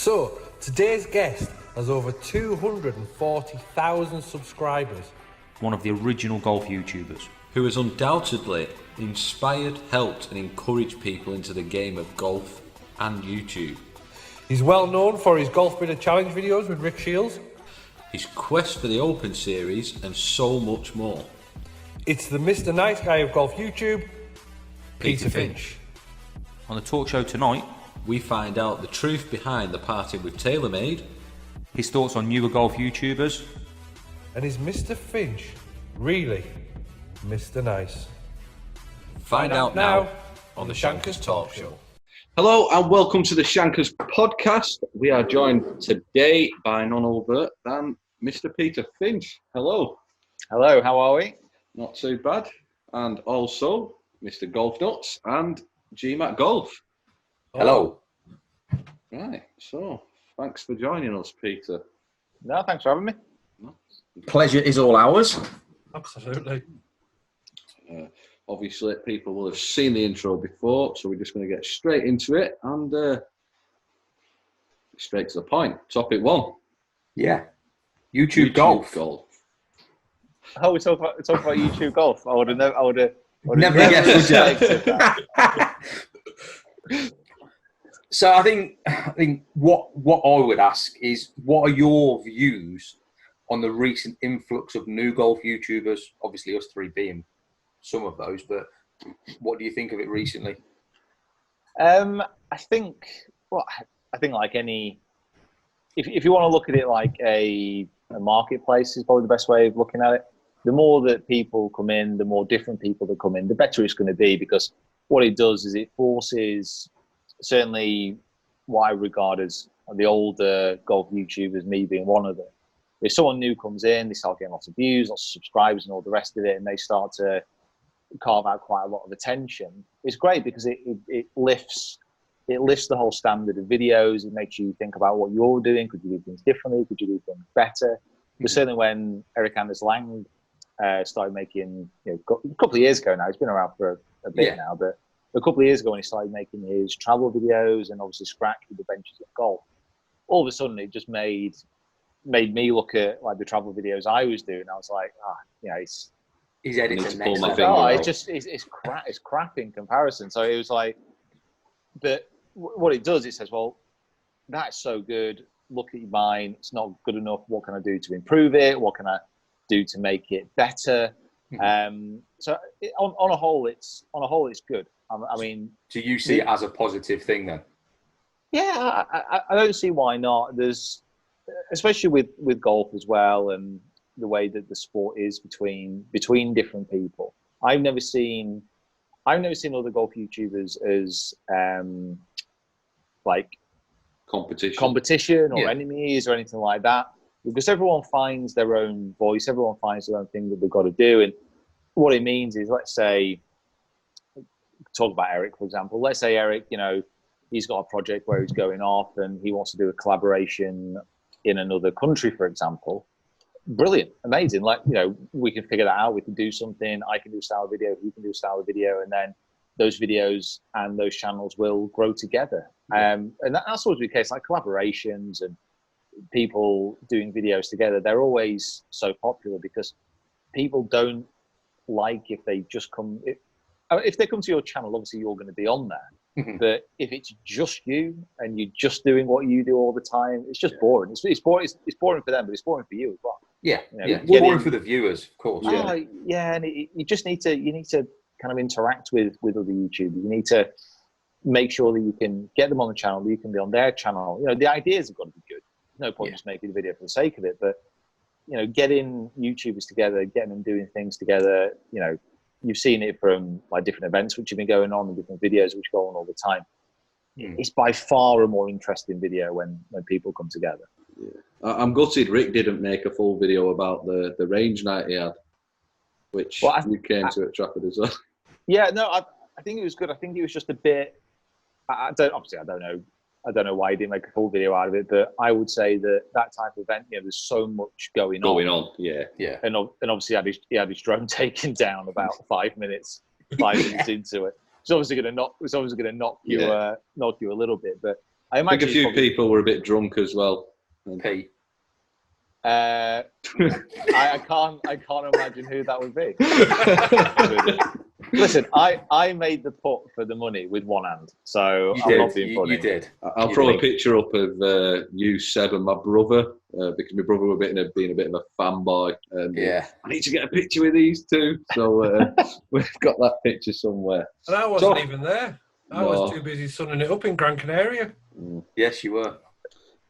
So, today's guest has over 240,000 subscribers. One of the original golf YouTubers. Who has undoubtedly inspired, helped and encouraged people into the game of golf and YouTube. He's well known for his Golf Bidder Challenge videos with Rick Shields, His quest for the Open Series and so much more. it's the Mr. Nice Guy of Golf YouTube, Peter Finch. On the talk show tonight, We find out the truth behind the party with TaylorMade. his thoughts on newer golf YouTubers. And is Mr. Finch really Mr. Nice? Find out now on the Shankers Talk Show. Hello and welcome to the Shankers podcast. We are joined today by none other than Mr. Peter Finch. Hello. Hello, how are we? Not too bad. And also Mr. Golf Nuts and GMAT Golf. Hello. Right, so thanks for joining us, Peter. No, thanks for having me. Pleasure is all ours. Absolutely. Obviously, people will have seen the intro before, so we're just going to get straight into it and straight to the point. Topic one. Yeah. YouTube golf. Oh, we talk about YouTube golf. I would have Never guessed, would you? So I think what I would ask is, what are your views on the recent influx of new golf YouTubers? Obviously, us three being some of those, but what do you think of it recently? I think like any, if you want to look at it like a marketplace is probably the best way of looking at it. The more that people come in, the more different people that come in, the better it's going to be, because what it does is it forces, certainly what I regard as the older golf YouTubers, me being one of them. If someone new comes in, they start getting lots of views, lots of subscribers and all the rest of it, and they start to carve out quite a lot of attention. It's great because it lifts the whole standard of videos. It makes you think about what you're doing. Could you do things differently? Could you do things better? But certainly when Eric Anders Lang started making, a couple of years ago now, he's been around for a bit now, but a couple of years ago when he started making his travel videos and obviously Scratch with Adventures of Golf, all of a sudden it just made me look at like the travel videos I was doing. I was like, He's editing next. it's crap in comparison. So it was like, but what it does, it says, well, that's so good. Look at mine. It's not good enough. What can I do to improve it? What can I do to make it better? So on a whole, it's good. I mean, Do you see it as a positive thing then? yeah, I don't see why not. There's, especially with golf as well, and the way that the sport is between different people. I've never seen other golf YouTubers as like competition or enemies or anything like that, because everyone finds their own voice, everyone finds their own thing that they've got to do. And what it means is, let's say, talk about Eric, for example. Let's say Eric, he's got a project where he's going off and he wants to do a collaboration in another country, for example. Brilliant, amazing. Like, we can figure that out. We can do something. I can do a style of video. He can do a style of video, and then those videos and those channels will grow together. And that's always the case. Like collaborations and people doing videos together, they're always so popular because people don't like if they just come. If they come to your channel, obviously you're going to be on there. But if it's just you and you're just doing what you do all the time, it's just boring. It's boring. It's boring for them, but it's boring for you as well. Yeah, It's boring for the viewers, of course. And you just need to kind of interact with other YouTubers. You need to make sure that you can get them on the channel, that you can be on their channel. The ideas have got to be good. There's no point just making a video for the sake of it, but getting YouTubers together, getting them doing things together. You've seen it from like different events which have been going on and different videos which go on all the time. It's by far a more interesting video when people come together. Yeah. I'm gutted Rick didn't make a full video about the range night he had, which you came to at Trafford as well. Yeah, no, I think it was good. I think it was just a bit. I don't know. I don't know why he didn't make a full video out of it, but I would say that type of event, there's so much going on. Yeah. And obviously he had his drone taken down about 5 minutes into it. It's obviously going to knock you a little bit, but I think imagine a few it's probably- people were a bit drunk as well. Pete. I can't imagine who that would be. Listen, I made the putt for the money with one hand, so You I'm did. not being funny. You did. I'll You throw did. a picture up of you, Seb, and my brother, because my brother was being a bit of a fanboy. And Yeah. I need to get a picture with these two. So we've got that picture somewhere. And I wasn't So- even there. I No. was too busy sunning it up in Gran Canaria. Yes, you were.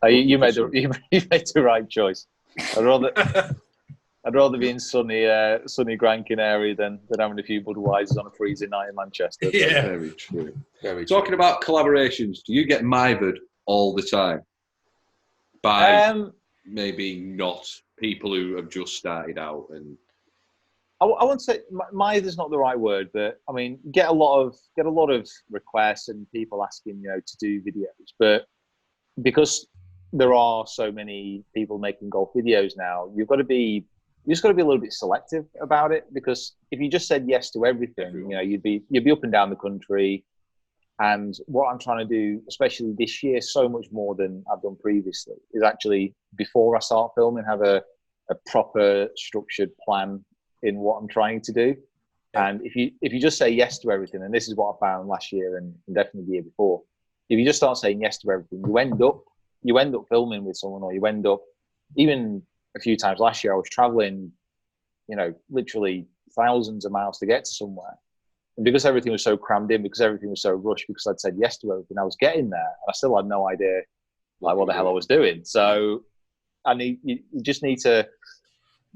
You made the right choice. I'd rather be in sunny Gran Canaria than having a few Budweisers on a freezing night in Manchester. Yeah. Very true. Very true. Talking about collaborations, do you get mithered all the time by maybe not people who have just started out? And I won't say mithered is not the right word, but I mean, get a lot of requests and people asking to do videos, but because there are so many people making golf videos now, you just got to be a little bit selective about it, because if you just said yes to everything, you'd be up and down the country. And what I'm trying to do, especially this year, so much more than I've done previously, is actually before I start filming, have a proper structured plan in what I'm trying to do. And if you just say yes to everything, and this is what I found last year and definitely the year before, if you just start saying yes to everything, you end up filming with someone, or you end up, even a few times last year, I was traveling, literally thousands of miles to get to somewhere. And because everything was so crammed in, because everything was so rushed, because I'd said yes to everything, I was getting there and I still had no idea what the hell I was doing. So you just need to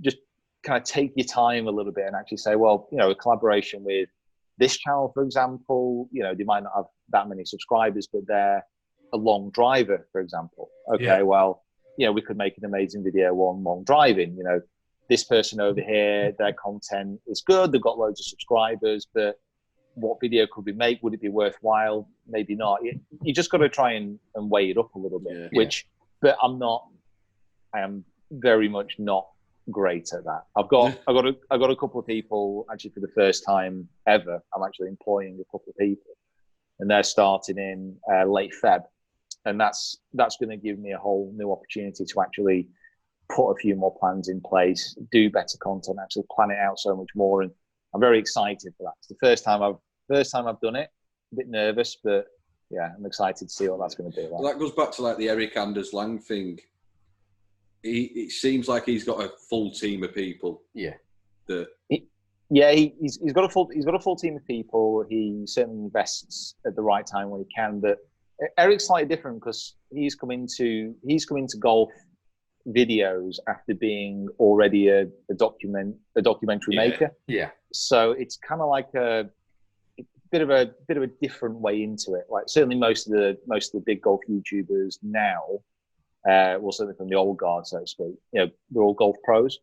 just kind of take your time a little bit and actually say, well, a collaboration with this channel, for example, they might not have that many subscribers, but they're a long driver, for example. Okay, Yeah. well, we could make an amazing video on long driving. This person over here, their content is good, they've got loads of subscribers, but what video could we make? Would it be worthwhile? Maybe not. You just got to try and weigh it up a little bit, but I am very much not great at that. I got a couple of people, actually for the first time ever, I'm actually employing a couple of people, and they're starting in late Feb. And that's going to give me a whole new opportunity to actually put a few more plans in place, do better content, actually plan it out so much more. And I'm very excited for that. It's the first time I've done it. A bit nervous, but yeah, I'm excited to see what that's going to be like. well, that goes back to like the Eric Anders Lang thing. It seems like he's got a full team of people. Yeah. Yeah, he's got a full team of people. He certainly invests at the right time when he can. But Eric's slightly different because he's come into golf videos after being already a documentary maker. Yeah. So it's kind of like a bit of a different way into it. Like certainly most of the big golf YouTubers now, well, certainly from the old guard, so to speak, they're all golf pros.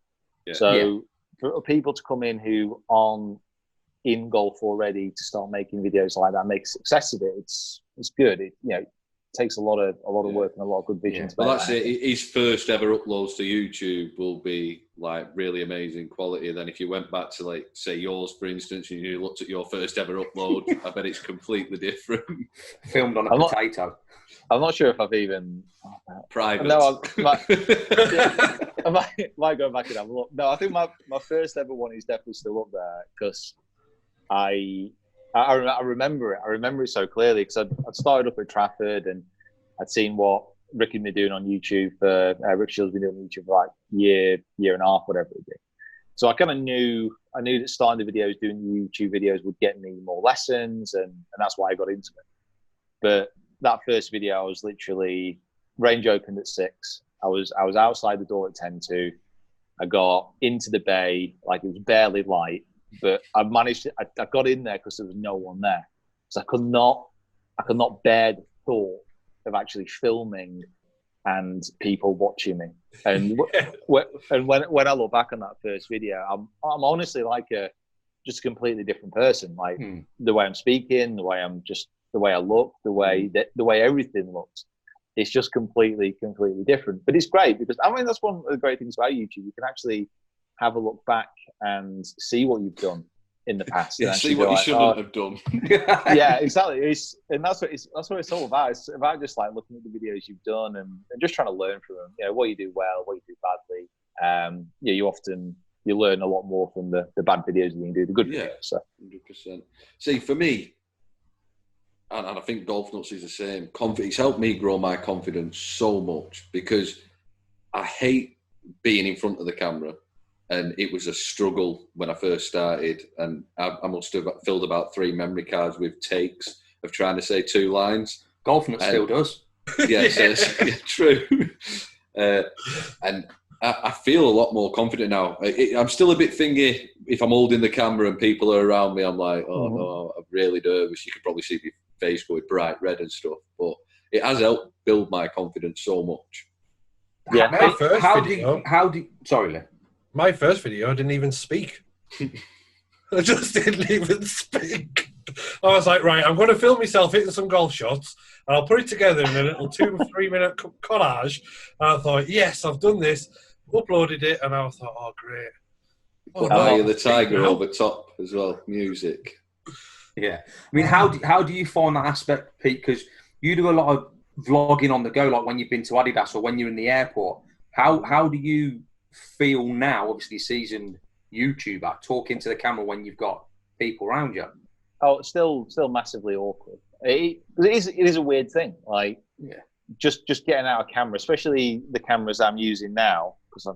Yeah. So for people to come in who aren't in golf already to start making videos like that, make success of it, it's good. It takes a lot of work and a lot of good vision. To Well, make that's that it. happen. His first ever uploads to YouTube will be like really amazing quality. And then if you went back to like say yours, for instance, and you looked at your first ever upload, I bet it's completely different. Filmed on a I'm not- potato. I'm not sure if I've even. Private. No, I might go back and have a look. No, I think my first ever one is definitely still up there because I remember it. I remember it so clearly because I'd started up at Trafford and I'd seen what Rick had been doing on YouTube for Rick Shields been doing on YouTube for like year and a half, whatever it be. So I kind of knew that starting the videos, doing the YouTube videos would get me more lessons, and that's why I got into it. But that first video, I was literally range opened at 6. I was outside the door at 10:02. I got into the bay like it was barely light, but I managed to. I got in there because there was no one there, so I could not bear the thought of actually filming and people watching me. And when I look back on that first video, I'm honestly like just a completely different person. Like the way I'm speaking, the way I look, the way everything looks. It's just completely different. But it's great because I mean that's one of the great things about YouTube. You can actually have a look back and see what you've done. in the past. Yeah, and see actually what go you like, shouldn't "Oh, have done. yeah, exactly. And that's what it's all about. It's about just like looking at the videos you've done and just trying to learn from them. You know, what you do well, what you do badly. Yeah, you learn a lot more from the bad videos than you do the good Yeah. videos. So 100%. See, for me, and I think Golf Nuts is the same, it's helped me grow my confidence so much because I hate being in front of the camera. And it was a struggle when I first started. And I must have filled about 3 memory cards with takes of trying to say 2 lines. Golf Nut still does. Yeah, true. And I feel a lot more confident now. I'm still a bit thingy if I'm holding the camera and people are around me. I'm like, oh no, I'm really nervous. You could probably see my face going bright red and stuff. But it has helped build my confidence so much. yeah, My first video, Sorry, Lee. my first video, I didn't even speak. I just didn't even speak. I was like, right, I'm going to film myself hitting some golf shots, and I'll put it together in a little 2 or 3 minute collage. And I thought, yes, I've done this. Uploaded it, and I thought, oh, great. Put no, Eye of the Tiger now. over top as well, music. Yeah, I mean, how do you find that aspect, Pete? Because you do a lot of vlogging on the go, like when you've been to Adidas or when you're in the airport. How do you feel now? Obviously, seasoned YouTuber talking to the camera when you've got people around you. Oh, it's still massively awkward. It is a weird thing. Like, Yeah. just getting out of camera, especially the cameras I'm using now, because I've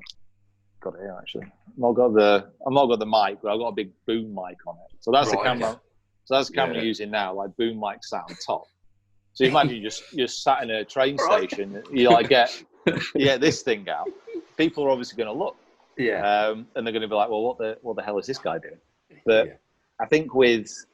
got it here actually. I've not got the mic, but I've got a big boom mic on it. So that's the Right, camera. okay. So that's the camera Yeah. I'm using now. Like boom mic sat on top. So imagine you're sat in a train station. You like get this thing out. People are obviously going to look. Yeah. And they're going to be like, well, what the hell is this guy doing? But Yeah. I think with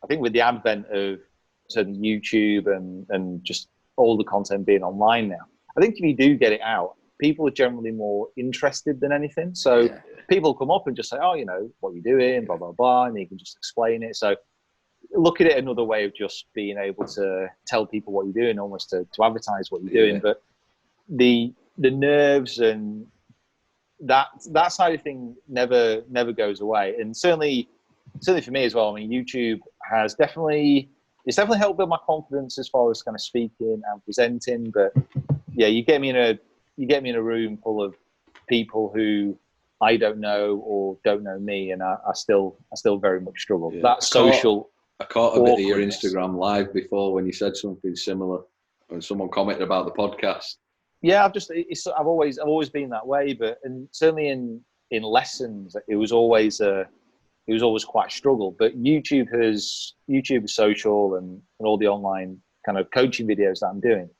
the advent of certain YouTube and just all the content being online now, I think if you do get it out, people are generally more interested than anything. So Yeah. people come up and just say, oh, you know, what you're doing, blah, blah, blah, and you can just explain it. So look at it another way of just being able to tell people what you're doing, almost to advertise what you're doing. Yeah. But the nerves and that side of thing never goes away. And certainly for me as well, I mean, YouTube has definitely helped build my confidence as far as kind of speaking and presenting. But yeah, you get me in a room full of people who I don't know or don't know me, and I still very much struggle. Yeah. That social. I caught a bit of your awkwardness. Instagram live before when you said something similar, when someone commented about the podcast. Yeah, I've always been that way, and certainly in lessons, it was always quite a struggle. But YouTube is social and all the online kind of coaching videos that I'm doing,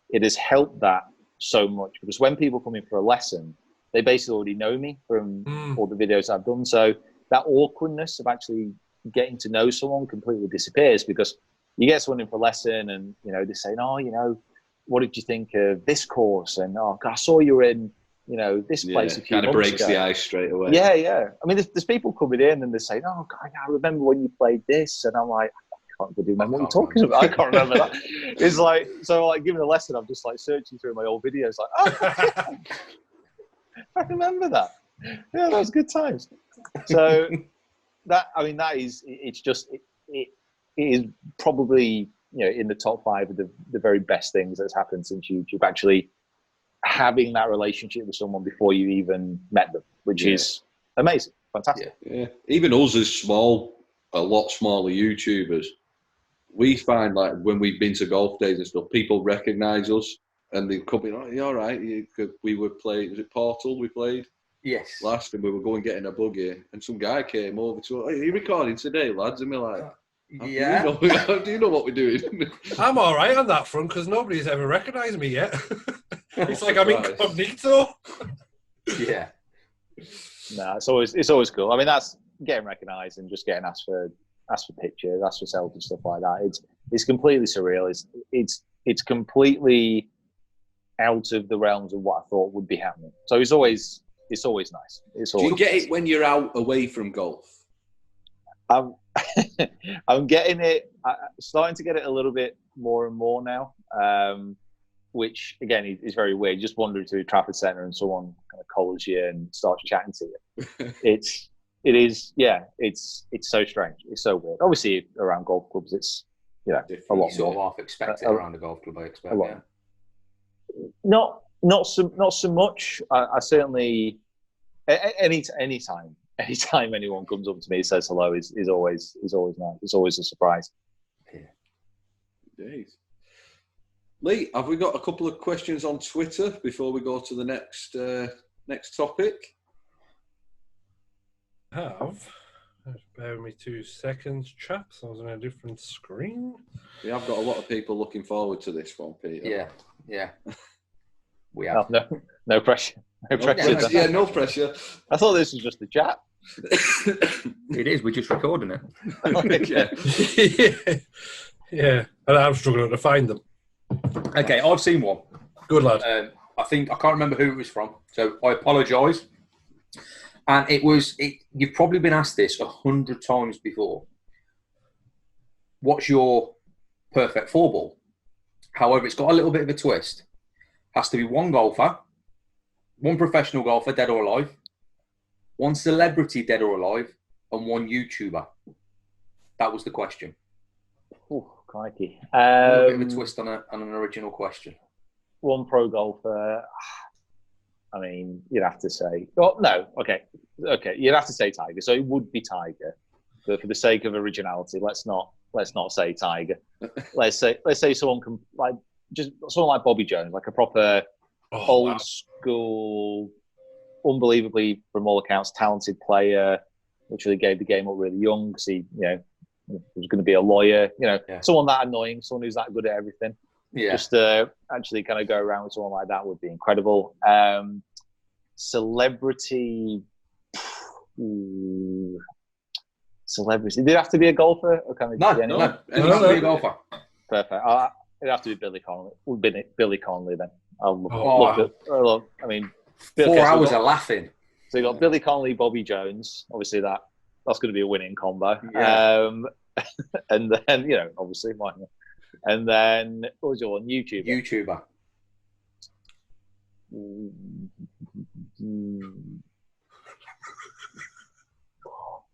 it has helped that so much, because when people come in for a lesson, they basically already know me from all the videos I've done. So that awkwardness of actually getting to know someone completely disappears, because you get someone in for a lesson and, you know, they're saying, oh, you know, what did you think of this course? And, oh, God, I saw you were in, you know, this place a few kind of months breaks ago. the ice straight away. Yeah. I mean, there's people coming in and they're saying, oh, God, I remember when you played this. And I'm like, I can't really remember what you're talking about. I can't remember that. It's like, so like giving a lesson, I'm just like searching through my old videos like, oh, I remember that. Yeah, that was good times. So it is probably, you know, in the top 5 of the very best things that's happened since YouTube, actually having that relationship with someone before you even met them, which is amazing, fantastic. Yeah. Even us as a lot smaller YouTubers, we find like when we've been to golf days and stuff, people recognise us and they come in, oh, you all right? We were playing, was it Portal we played? Yes. Last and we were going getting a buggy and some guy came over to us, are you recording today, lads? And we're like, Yeah. do you know what we're doing? I'm all right on that front because nobody's ever recognised me yet. It's like I'm Surprise. incognito. Yeah. No, it's always cool. I mean, that's getting recognised and just getting asked for pictures, asked for selfies and stuff like that. It's completely surreal. It's completely out of the realms of what I thought would be happening. So it's always nice. Do you get it when you're out away from golf? I'm getting it. Starting to get it a little bit more and more now, which again is very weird. You just wander to a Trafford Centre and someone kind of collars you and starts chatting to you. It is, yeah. It's so strange. It's so weird. Obviously, around golf clubs, it's a You lot sort of more. half expect it a- around a golf club, I expect. a lot. Yeah. Not so much. I certainly anytime anyone comes up to me and says hello is always nice. It's always a surprise. Indeed. Lee, have we got a couple of questions on Twitter before we go to the next topic? Have. Bear with me 2 seconds, chaps. I was on a different screen. We have got a lot of people looking forward to this one, Peter. Yeah. We have. No pressure. No pressure. Yeah, no pressure. I thought this was just a chat. It is. We're just recording it. Yeah. Yeah, and I'm struggling to find them. Okay, I've seen one. Good lad. I can't remember who it was from, so I apologise. And you've probably been asked this 100 times before. What's your perfect 4-ball? However, it's got a little bit of a twist. Has to be one golfer, one professional golfer, dead or alive, one celebrity, dead or alive, and one YouTuber. That was the question. Oh, crikey. A little bit of a twist on an original question. One pro golfer. I mean, you'd have to say. Well, no. Okay. You'd have to say Tiger. So it would be Tiger, but for the sake of originality, let's not say Tiger. let's say someone someone like Bobby Jones, like a proper old school, unbelievably from all accounts talented player, which really gave the game up really young because he was going to be a lawyer. Someone that annoying, someone who's that good at everything. Yeah. Just actually kind of go around with someone like that would be incredible. Celebrity. Celebrity. Did it have to be a golfer? Or can it No. be anyone? It has to be a golfer. Perfect. It'd have to be Billy Connolly. Would be Billy Connolly then. I mean, 4 hours of laughing. So you got Billy Connolly, Bobby Jones. Obviously, that's going to be a winning combo. Yeah. And then obviously, why not? And then what was your one? YouTuber.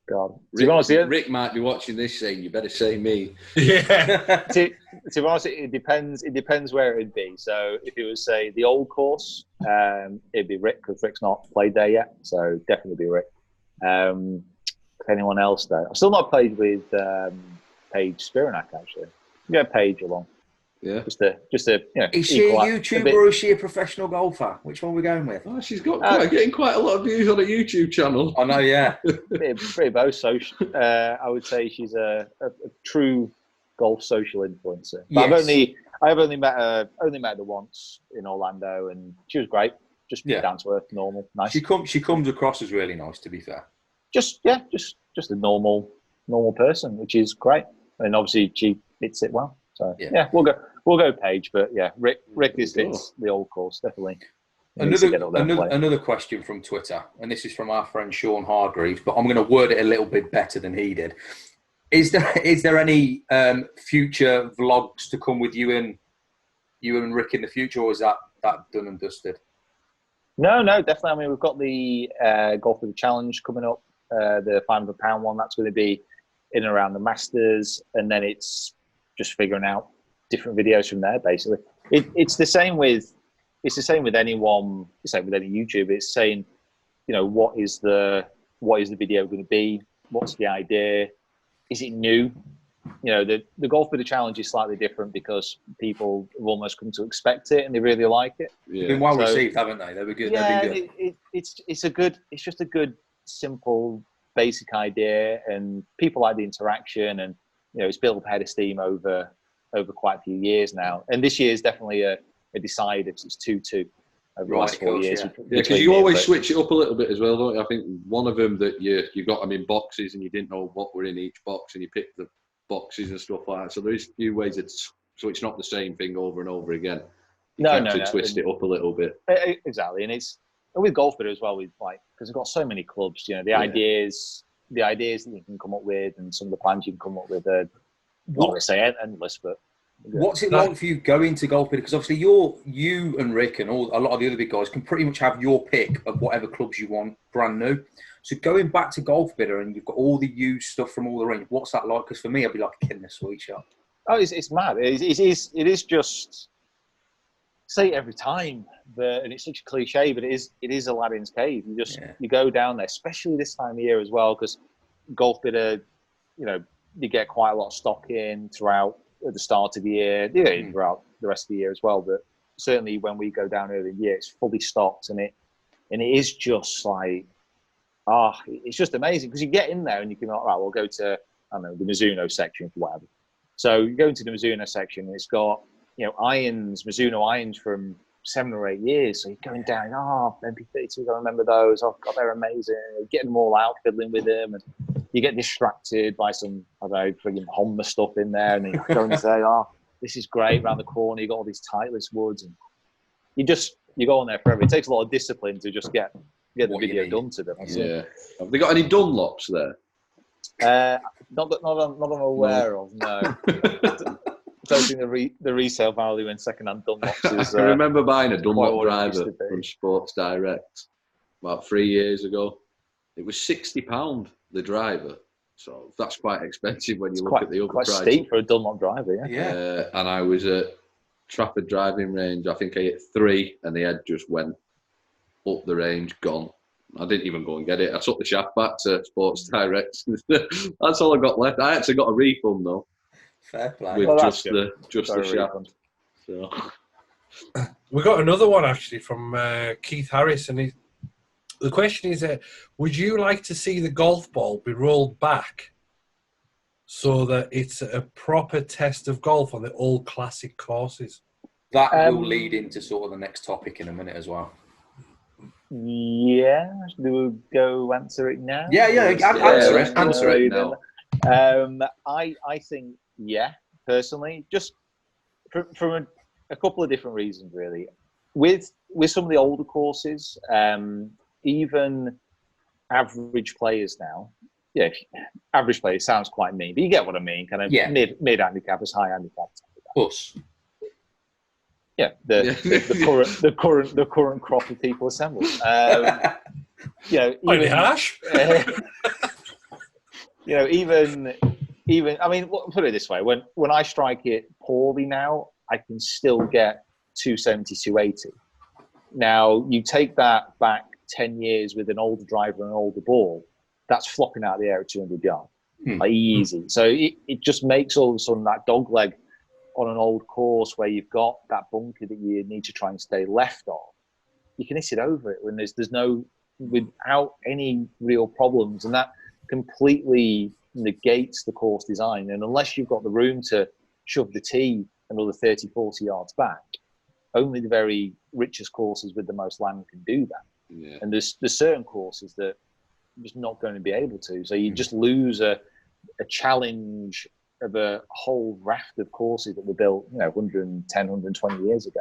God. Rick might be watching this saying, "You better say me." Yeah. To be honest, it depends. It depends where it'd be. So if it was, say, the old course, it'd be Rick because Rick's not played there yet. So definitely be Rick. Anyone else though? I've still not played with Paige Spiranak actually. Get Paige along. Yeah. Just a Is she a YouTuber or is she a professional golfer? Which one are we going with? Oh, she's got getting quite a lot of views on a YouTube channel. I know, yeah. pretty both social. I would say she's a true golf social influencer. But Yes. I've only met her once in Orlando, and she was great. Just down to earth, normal, nice. She comes across as really nice, to be fair. Just a normal person, which is great. And obviously she fits it well. So yeah, we'll go Paige, but yeah, Rick fits the old course definitely. Another question from Twitter, and this is from our friend Sean Hargreaves, but I'm going to word it a little bit better than he did. Is there any future vlogs to come with you and Rick in the future, or is that done and dusted? No, definitely. I mean, we've got the Golf with the Challenge coming up, the £500 one. That's going to be in and around the Masters, and then it's just figuring out different videos from there. Basically, it's the same with anyone. It's the same with any YouTuber. It's saying, what is the video going to be? What's the idea? Is it new? The Golf with the Challenge is slightly different because people have almost come to expect it and they really like it. Yeah. They've been well received, haven't they? They've been good. Yeah, They've been good. It's just a good, simple, basic idea, and people like the interaction, and it's built up head of steam over quite a few years now. And this year is definitely a decider. It's 2-2 over the last 4 years. Yeah, because you always switch it up a little bit as well, don't you? I think one of them that you got them in boxes and you didn't know what were in each box, and you picked the boxes and stuff like that. So there is a few ways so it's not the same thing over and over again. You can twist it up a little bit. Exactly, and it's with golfer as well. With because we've got so many clubs, the ideas that you can come up with, and some of the plans you can come up with are not to say endless, but What's it That- like for you going to golf bidder? Because obviously you and Rick and a lot of the other big guys can pretty much have your pick of whatever clubs you want, brand new. So going back to golf bidder and you've got all the used stuff from all the range, what's that like? Because for me, I'd be like a kid in a sweet shop. Oh, it's mad. It is just, say it every time, and it's such a cliche, but it is Aladdin's cave. You go down there, especially this time of year as well, because golf bidder, you get quite a lot of stock in throughout at the start of the year, throughout the rest of the year as well. But certainly when we go down early in the year, it's fully stocked, and it is just like, it's just amazing because you get in there and you can, right, we'll go to, I don't know, the Mizuno section for whatever. So you go into the Mizuno section, and it's got, irons, Mizuno irons from 7 or 8 years. So you're going down, MP32s, I remember those. Oh, God, they're amazing. You're getting them all out, fiddling with them. And you get distracted by some, I don't know, frigging Honda stuff in there. And then you go and say, this is great around the corner. You got all these Titleist woods. And you go on there forever. It takes a lot of discipline to just get the video done to them. Yeah. Have they got any Dunlops there? Not that I'm aware of, no. I don't think the resale value in second-hand Dunlops is... I remember buying a Dunlop what it used driver to be. from Sports Direct about 3 years ago. It was £60, the driver. So that's quite expensive when you look at the other quite price. steep for a Dunlop driver, yeah. Yeah. And I was at Trafford driving range. I think I hit 3 and the head just went up the range, gone. I didn't even go and get it. I took the shaft back to Sports Direct. That's all I got left. I actually got a refund though. Fair play. With Well, just that's the shaft. So. We got another one actually from Keith Harris, and the question is, would you like to see the golf ball be rolled back so that it's a proper test of golf on the old classic courses? That will lead into sort of the next topic in a minute as well. Yeah, do we go answer it now? Yeah, answer it now. I think, personally, just from a couple of different reasons, really. With some of the older courses, even average players now, average players sounds quite mean, but you get what I mean, kind of mid handicappers, high handicappers. Us. Yeah, the current crop of people assembled. Pretty harsh. Even I mean, put it this way: when I strike it poorly now, I can still get 270, 280. Now you take that back 10 years with an older driver and an older ball, that's flopping out of the air at 200 yards, like easy. So it just makes all of a sudden that dog leg on an old course where you've got that bunker that you need to try and stay left of, you can hit it over it when there's no, without any real problems, and that completely negates the course design. And unless you've got the room to shove the tee another 30, 40 yards back, only the very richest courses with the most land can do that. Yeah. And there's certain courses that are just not going to be able to. So you just lose a challenge of a whole raft of courses that were built, 110, 120 years ago.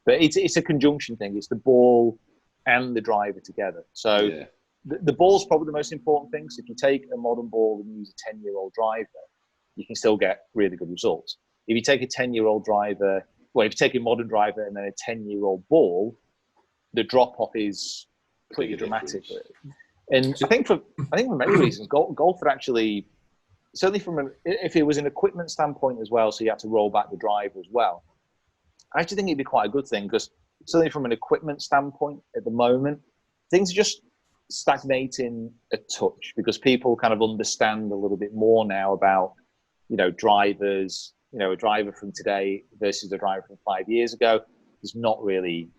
But it's a conjunction thing. It's the ball and the driver together. So the ball's probably the most important thing. So if you take a modern ball and use a 10-year-old driver, you can still get really good results. If you take a 10-year-old driver, if you take a modern driver and then a 10-year-old ball, the drop-off is pretty dramatic. And I think for many reasons, golf would actually, certainly if it was an equipment standpoint as well, so you have to roll back the driver as well, I actually think it'd be quite a good thing, because certainly from an equipment standpoint at the moment, things are just stagnating a touch, because people kind of understand a little bit more now about, drivers, a driver from today versus a driver from 5 years ago. There's not really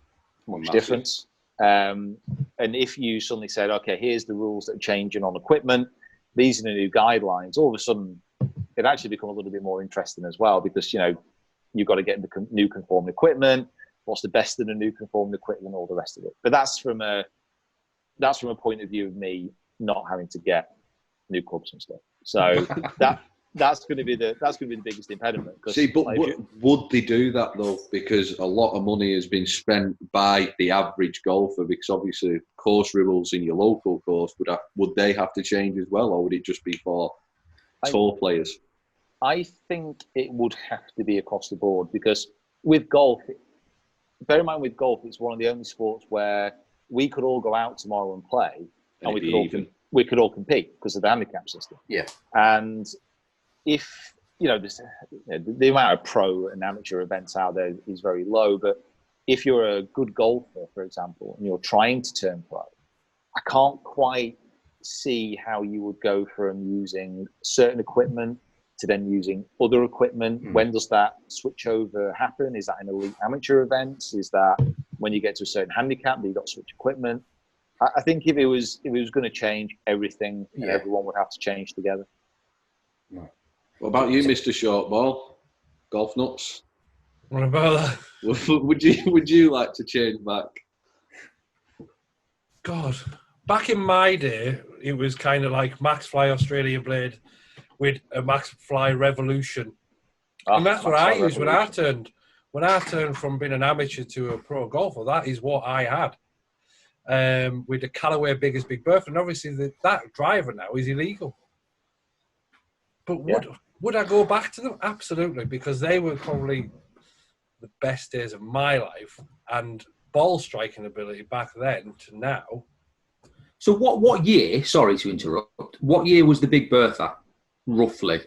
much difference. And if you suddenly said, okay, here's the rules that are changing on equipment, these are the new guidelines, all of a sudden it actually become a little bit more interesting as well, because you've got to get the new conforming equipment, what's the best of the new conforming equipment, all the rest of it. But that's from a point of view of me not having to get new clubs and stuff. So that's going to be the biggest impediment. See, but would they do that though? Because a lot of money has been spent by the average golfer, because obviously course rules in your local course would they have to change as well, or would it just be for tour players? I think it would have to be across the board because with golf, bear in mind with golf, it's one of the only sports where we could all go out tomorrow and play, and we could all compete because of the handicap system. Yeah. And if the amount of pro and amateur events out there is very low, but if you're a good golfer, for example, and you're trying to turn pro, I can't quite see how you would go from using certain equipment to then using other equipment. When does that switch over happen? Is that in elite amateur events? Is that when you get to a certain handicap that you got to switch equipment? I think if it was going to change everything, everyone would have to change together. What about you, Mr. Shortball? Golf nuts. What about that? Would you like to change back? God, back in my day, it was kind of like Max Fly Australia Blade with a Max Fly Revolution, and that's what I used when I turned from being an amateur to a pro golfer. That is what I had. With the Callaway Biggest Big Bertha, and obviously that driver now is illegal. But would I go back to them? Absolutely, because they were probably the best days of my life, and ball striking ability back then to now. So what year, sorry to interrupt, what year was the Big Bertha, roughly?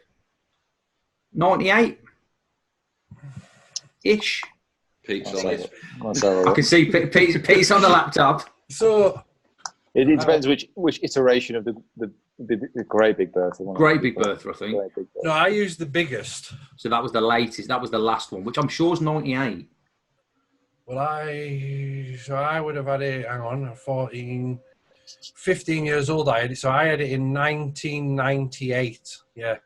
98-ish? Pete's on it. I can see Pete's on the laptop. So it depends which iteration of the Great Big Bertha. Great Big Bertha, I think. No, I used the biggest. So that was the latest. That was the last one, which I'm sure is 98. Well, I would have had it. Hang on, 15 years old. I had it. So I had it in 1998. Yeah.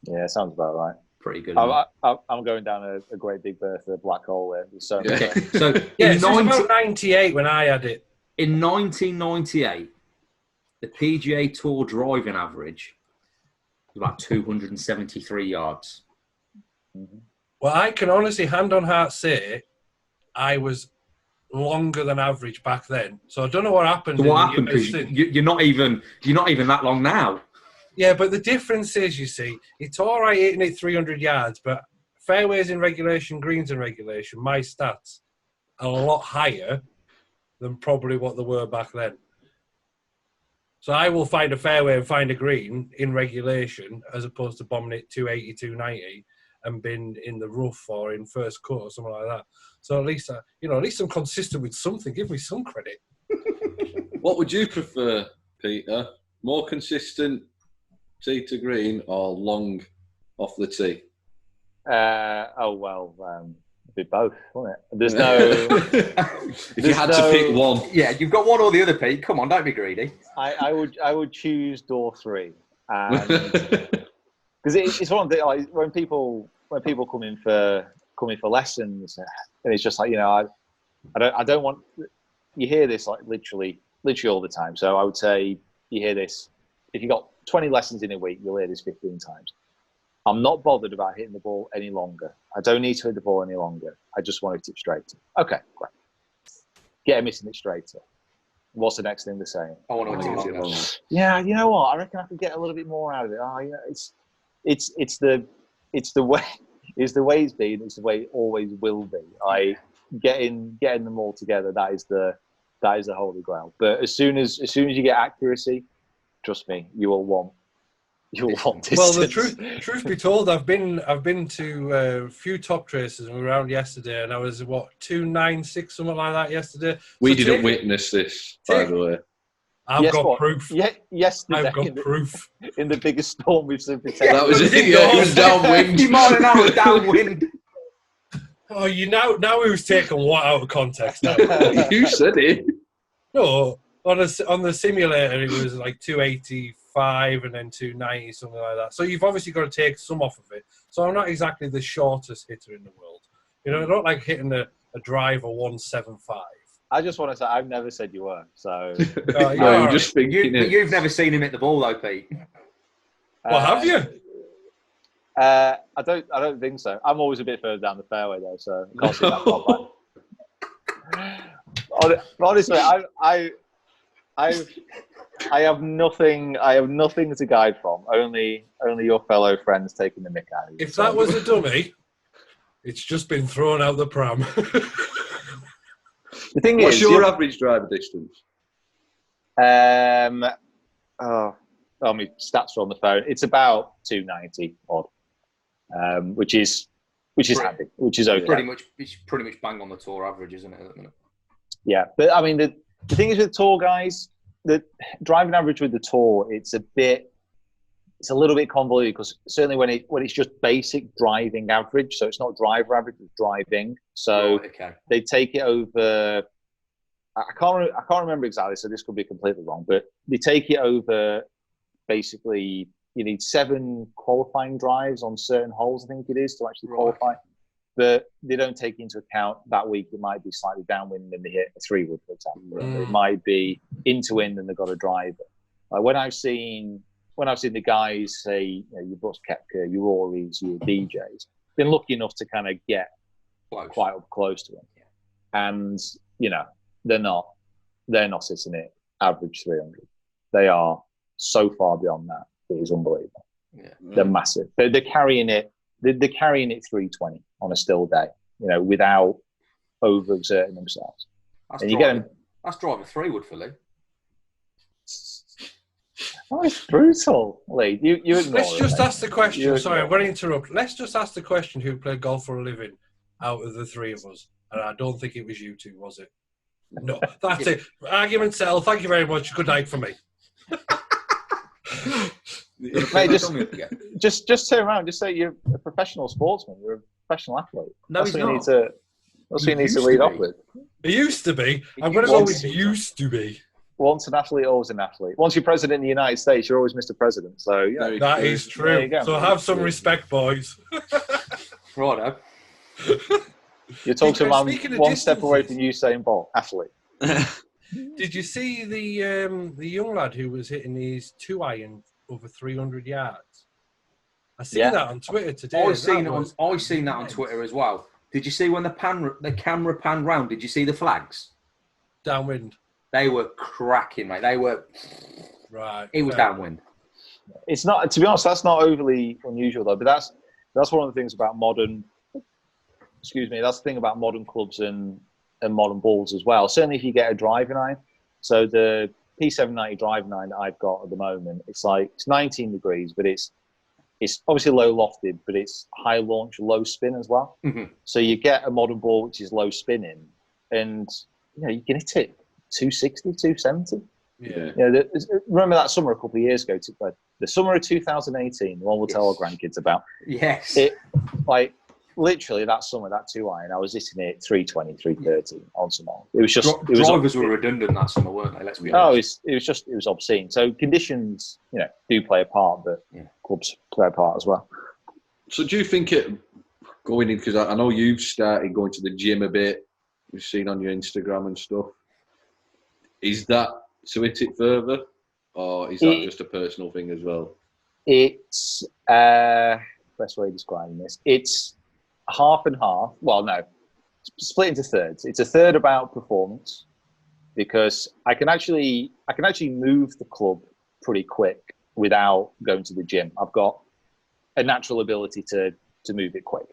Yeah, sounds about right. Pretty good. I'm going down a Great Big Bertha black hole there. So okay. So yeah, it was about 98 when I had it. In 1998, the PGA Tour driving average was about 273 yards. Well, I can honestly, hand on heart, say I was longer than average back then. So I don't know what happened. So what happened? Because you're not even that long now. Yeah, but the difference is, you see, it's all right hitting it 300 yards, but fairways in regulation, greens in regulation, my stats are a lot higher than probably what they were back then. So I will find a fairway and find a green in regulation as opposed to bombing it 280, 290 and being in the rough or in first cut or something like that. So at least I'm consistent with something. Give me some credit. What would you prefer, Peter? More consistent tee to green or long off the tee? Be both, wouldn't it? There's no. If you had to pick one, yeah, you've got one or the other, Pete. Come on, don't be greedy. I would choose door 3, because it's one of the like when people come in for lessons, and it's just like I don't want. You hear this like literally all the time. So I would say you hear this if you got 20 lessons in a week, you'll hear this 15 times. I'm not bothered about hitting the ball any longer. I don't need to hit the ball any longer. I just want to hit it straighter. Okay, great. Get him hitting it straighter. What's the next thing they're saying? I want to hit it longer. Yeah, you know what? I reckon I could get a little bit more out of it. It's the way it's been. It's the way it always will be. Getting them all together. That is the holy grail. But as soon as you get accuracy, trust me, you will want distance. Well, the truth be told, I've been to a few top traces around yesterday, and I was 296 something like that yesterday. We didn't witness this, by the way. I've got proof. Yesterday, I've got proof. In the biggest storm we've seen. That was it. Yeah, it was downwind. You might know downwind. Oh, now who's taken what out of context? Now? You said it. No, on the simulator it was like 285 and then 290, something like that. So you've obviously got to take some off of it. So I'm not exactly the shortest hitter in the world. I don't like hitting a driver 175. I just want to say I've never said you were. So I'm just thinking you've never seen him hit the ball though, Pete. Well, have you? I don't think so. I'm always a bit further down the fairway though, so I can't see that far back. Honestly, I have nothing. I have nothing to guide from. Only your fellow friends taking the mick out of you. If that was a dummy, it's just been thrown out the pram. The thing What's is, your average driver distance? my stats are on the phone. It's about 290 odd, which is handy, which is okay. It's pretty much bang on the tour average, isn't it? At the minute? Yeah, but I mean, the thing is with tour guys, the driving average with the tour, it's a little bit convoluted because certainly when it's just basic driving average, so it's not driver average, it's driving. So they take it over. I can't remember exactly, so this could be completely wrong, but they take it over. Basically, you need 7 qualifying drives on certain holes, I think it is, to actually qualify. But they don't take into account that week it might be slightly downwind and they hit a 3-wood, for example. It might be into wind and they've got a driver. When I've seen the guys say, your Brooks Koepka, your Rory's, your DJs, been lucky enough to kind of get quite up close to him. And, they're not sitting at average 300. They are so far beyond that. It is unbelievable. Yeah. They're massive. They're carrying it. They're carrying it 320 on a still day, without overexerting themselves. That's driving 3-wood for Lee. Oh, it's brutal, Lee. You ignore Let's just ask the question. Sorry, I'm going to interrupt. Let's just ask the question: who played golf for a living out of the 3 of us? And I don't think it was you two, was it? No, that's it. Argument settled. Thank you very much. Good night for me. Mate, just turn around. Just say you're a professional sportsman. You're a professional athlete. No, that's he's what not. That's what you need to lead off with. It used to be. I'm going to go with used to be. Once an athlete, always an athlete. Once you're president of the United States, you're always Mr. President. So that is true. So have some respect, boys. Righto. You're talking about one step away from Usain Bolt, athlete. Did you see the young lad who was hitting his 2-iron over 300 yards? I seen that on Twitter today. I've seen that on Twitter as well. Did you see when the camera panned round? Did you see the flags? Downwind. They were cracking, mate. They were right. It was downwind. It's not. To be honest, that's not overly unusual though. But that's one of the things about modern. Excuse me. That's the thing about modern clubs and modern balls as well. Certainly, if you get a driving iron. So the P790 driving iron that I've got at the moment, it's 19 degrees, but it's obviously low lofted, but it's high launch, low spin as well. Mm-hmm. So you get a modern ball which is low spinning, and you can hit it 260, 270. Yeah. Remember that summer a couple of years ago, the summer of 2018, the one we'll tell our grandkids about. Yes. Literally that summer, that 2-iron, I was hitting it 320, 330 on some holes. It was just drivers were redundant that summer, weren't they? Let's be honest. It was obscene. So conditions, do play a part, but clubs play a part as well. So do you think going in, because I know you've started going to the gym a bit, we've seen on your Instagram and stuff. Is that to hit it further, or is that just a personal thing as well? It's best way of describing this. It's half and half. Well, no, split into thirds. It's a third about performance because I can actually move the club pretty quick without going to the gym. I've got a natural ability to move it quick.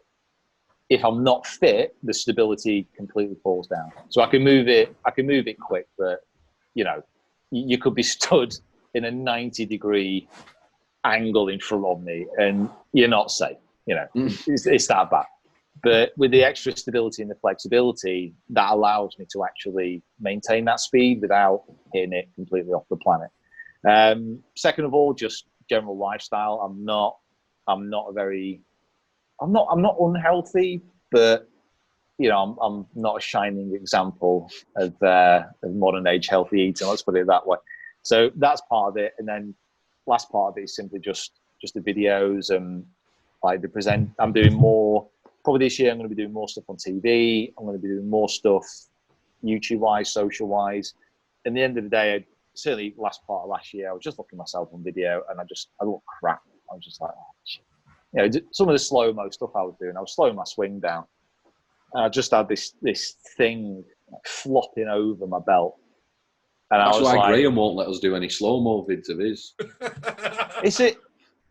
If I'm not fit, the stability completely falls down. So I can move it quick, but you could be stood in a 90-degree angle in front of me and you're not safe. It's that bad. But with the extra stability and the flexibility, that allows me to actually maintain that speed without hitting it completely off the planet. Second of all, just general lifestyle. I'm not unhealthy, but I'm not a shining example of modern age healthy eating. Let's put it that way. So that's part of it, and then last part of it is simply just the videos and the present. I'm doing more. Probably this year, I'm going to be doing more stuff on TV. I'm going to be doing more stuff YouTube-wise, social-wise. In the end of the day, certainly last part of last year, I was just looking at myself on video, and I looked crap. I was just like, oh, shit. Some of the slow-mo stuff I was doing, I was slowing my swing down. And I just had this thing flopping over my belt. And That's I was why like, Graham won't let us do any slow-mo vids of his. "Is it?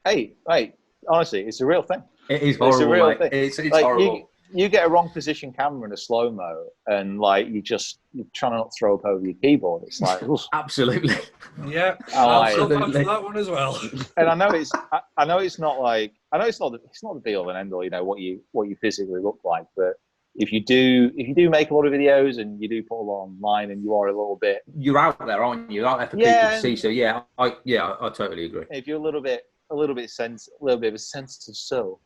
Hey, honestly, it's a real thing. It is It's a horrible, real mate. thing. It's Like, horrible. you get a wrong position camera in a slow mo, and like you're trying to not throw up over your keyboard. It's like, oof. Absolutely. Yeah, Oh, I'll still absolutely. fancy that one as well. And I know it's not like, I know it's not the be all and end all. You know what you physically look like, but if you do make a lot of videos and you do put them online and you are a little bit, You're out there, aren't you? You're out there for people to see. So yeah, I totally agree. if you're a little bit of a sensitive soul,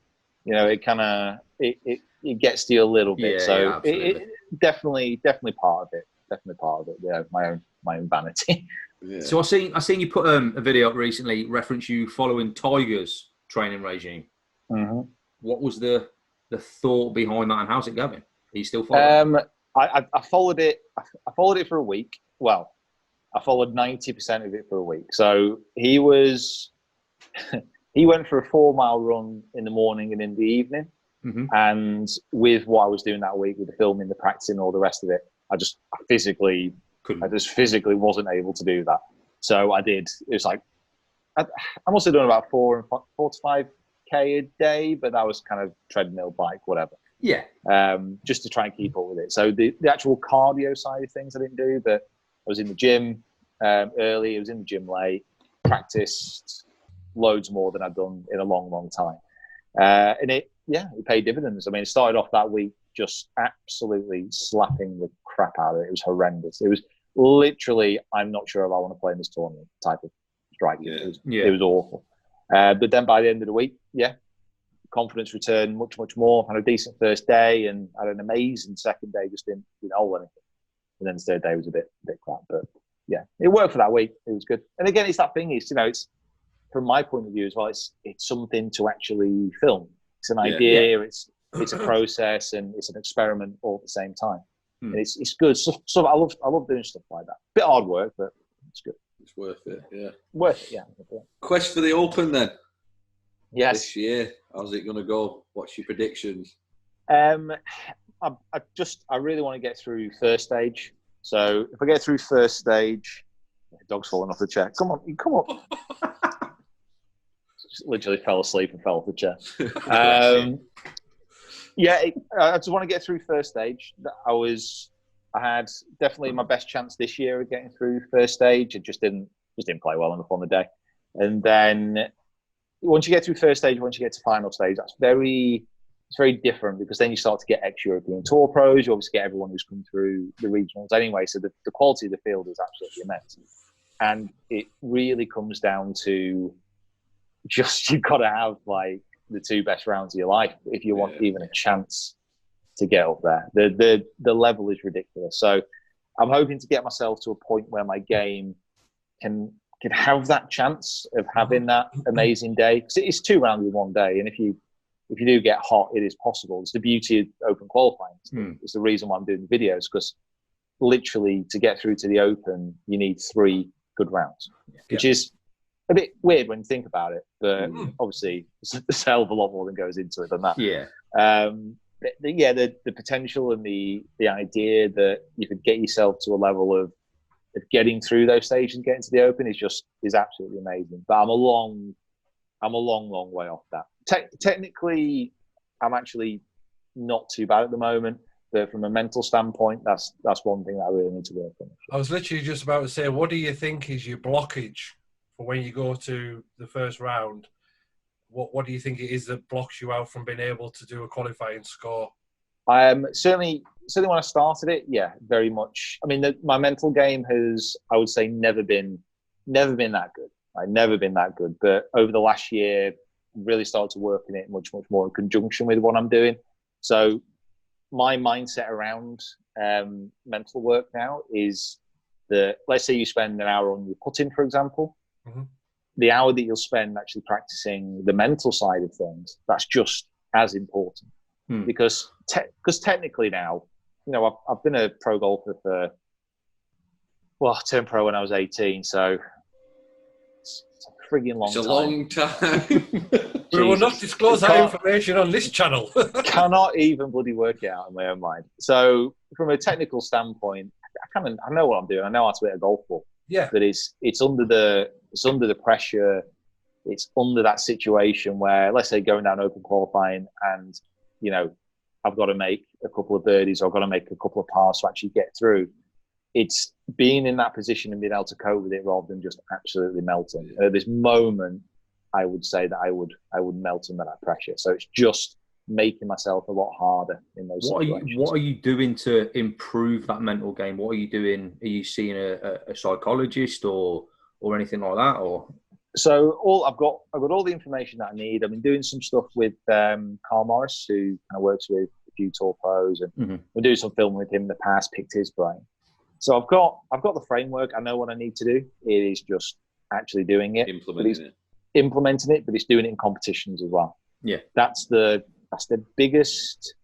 you know, it kind of it gets to you a little bit. Yeah, So yeah, absolutely. it definitely part of it. Definitely part of it. Yeah, my own vanity. Yeah. So I seen you put a video up recently reference you following Tiger's training regime. Mm-hmm. What was the thought behind that, and how's it going? Are you still following? I followed it. I followed it for a week. Well, I followed 90% of it for a week. So he was. He went for a 4-mile run in the morning and in the evening. Mhm. And with what I was doing that week, with the filming, the practicing, all the rest of it, I just physically wasn't able to do that. So I did. It was like I must have done about 4 to 5K a day, but that was kind of treadmill, bike, whatever. Yeah. Just to try and keep up with it. So the actual cardio side of things I didn't do, but I was in the gym early. I was in the gym late. Practiced loads more than I've done in a long, long time. And it paid dividends. I mean, it started off that week just absolutely slapping the crap out of it. It was horrendous. It was literally, I'm not sure if I want to play in this tournament type of striking. Yeah. It was awful. But then by the end of the week, confidence returned much, much more. Had a decent first day and had an amazing second day, just didn't hold anything. And then the third day was a bit crap. But yeah, it worked for that week. It was good. And again, it's that thing. It's from my point of view as well. It's something to actually film. It's an idea. It's a process, and it's an experiment all at the same time. And it's good. So I love doing stuff like that. Bit hard work, but it's good. It's worth it. Yeah. Worth it. Yeah. Quest for the Open then. Yes. This year, how's it going to go? What's your predictions? I really want to get through first stage. So if I get through first stage, dog's falling off the chair. Come up. Just literally fell asleep and fell off the chair. I just want to get through first stage. I had definitely my best chance this year of getting through first stage. It just didn't play well enough on the day. And then once you get through first stage, once you get to final stage, it's very different, because then you start to get ex-European Tour pros. You obviously get everyone who's come through the regionals anyway. So the quality of the field is absolutely immense. And it really comes down to just, you've got to have like the 2 best rounds of your life if you want even a chance to get up there. The level is ridiculous. So I'm hoping to get myself to a point where my game can have that chance of having that amazing day. Because it's 2 rounds in one day, and if you do get hot, it is possible. It's the beauty of open qualifying. It's the reason why I'm doing the videos, because literally to get through to the Open, you need 3 good rounds, which is a bit weird when you think about it. But obviously, there's a hell of a lot more than goes into it than that. Yeah. The potential and the idea that you could get yourself to a level of getting through those stages and getting to the Open is absolutely amazing. But I'm a long way off that. Technically, I'm actually not too bad at the moment, but from a mental standpoint, that's one thing that I really need to work on. I was literally just about to say, what do you think is your blockage for when you go to the first round? What do you think it is that blocks you out from being able to do a qualifying score? Certainly when I started it, very much. I mean, my mental game has, I would say, never been that good. I've never been that good. But over the last year, really started to work in it much, much more in conjunction with what I'm doing. So my mindset around mental work now is that, let's say you spend an hour on your putting, for example, the hour that you'll spend actually practicing the mental side of things, that's just as important. Because technically now, I've been a pro golfer for, I turned pro when I was 18, so it's a frigging long time. It's a long time. We will not disclose that information on this channel. Cannot even bloody work it out in my own mind. So from a technical standpoint, I know what I'm doing. I know how to hit a golf ball. Yeah. But it's under the pressure. It's under that situation where, let's say, going down open qualifying, and you know, I've got to make a couple of birdies, or I've got to make a couple of pars to actually get through. It's being in that position and being able to cope with it rather than just absolutely melting. And at this moment, I would say that I would melt under that pressure. So it's just making myself a lot harder in those situations. What are you doing to improve that mental game? What are you doing? Are you seeing a psychologist or anything like that? Or so I've got all the information that I need. I've been doing some stuff with Carl Morris, who kind of works with a few tour pros, and we're doing some filming with him in the past. Picked his brain. So I've got the framework. I know what I need to do. It is just actually doing it, implementing it, but it's doing it in competitions as well. Yeah, that's the biggest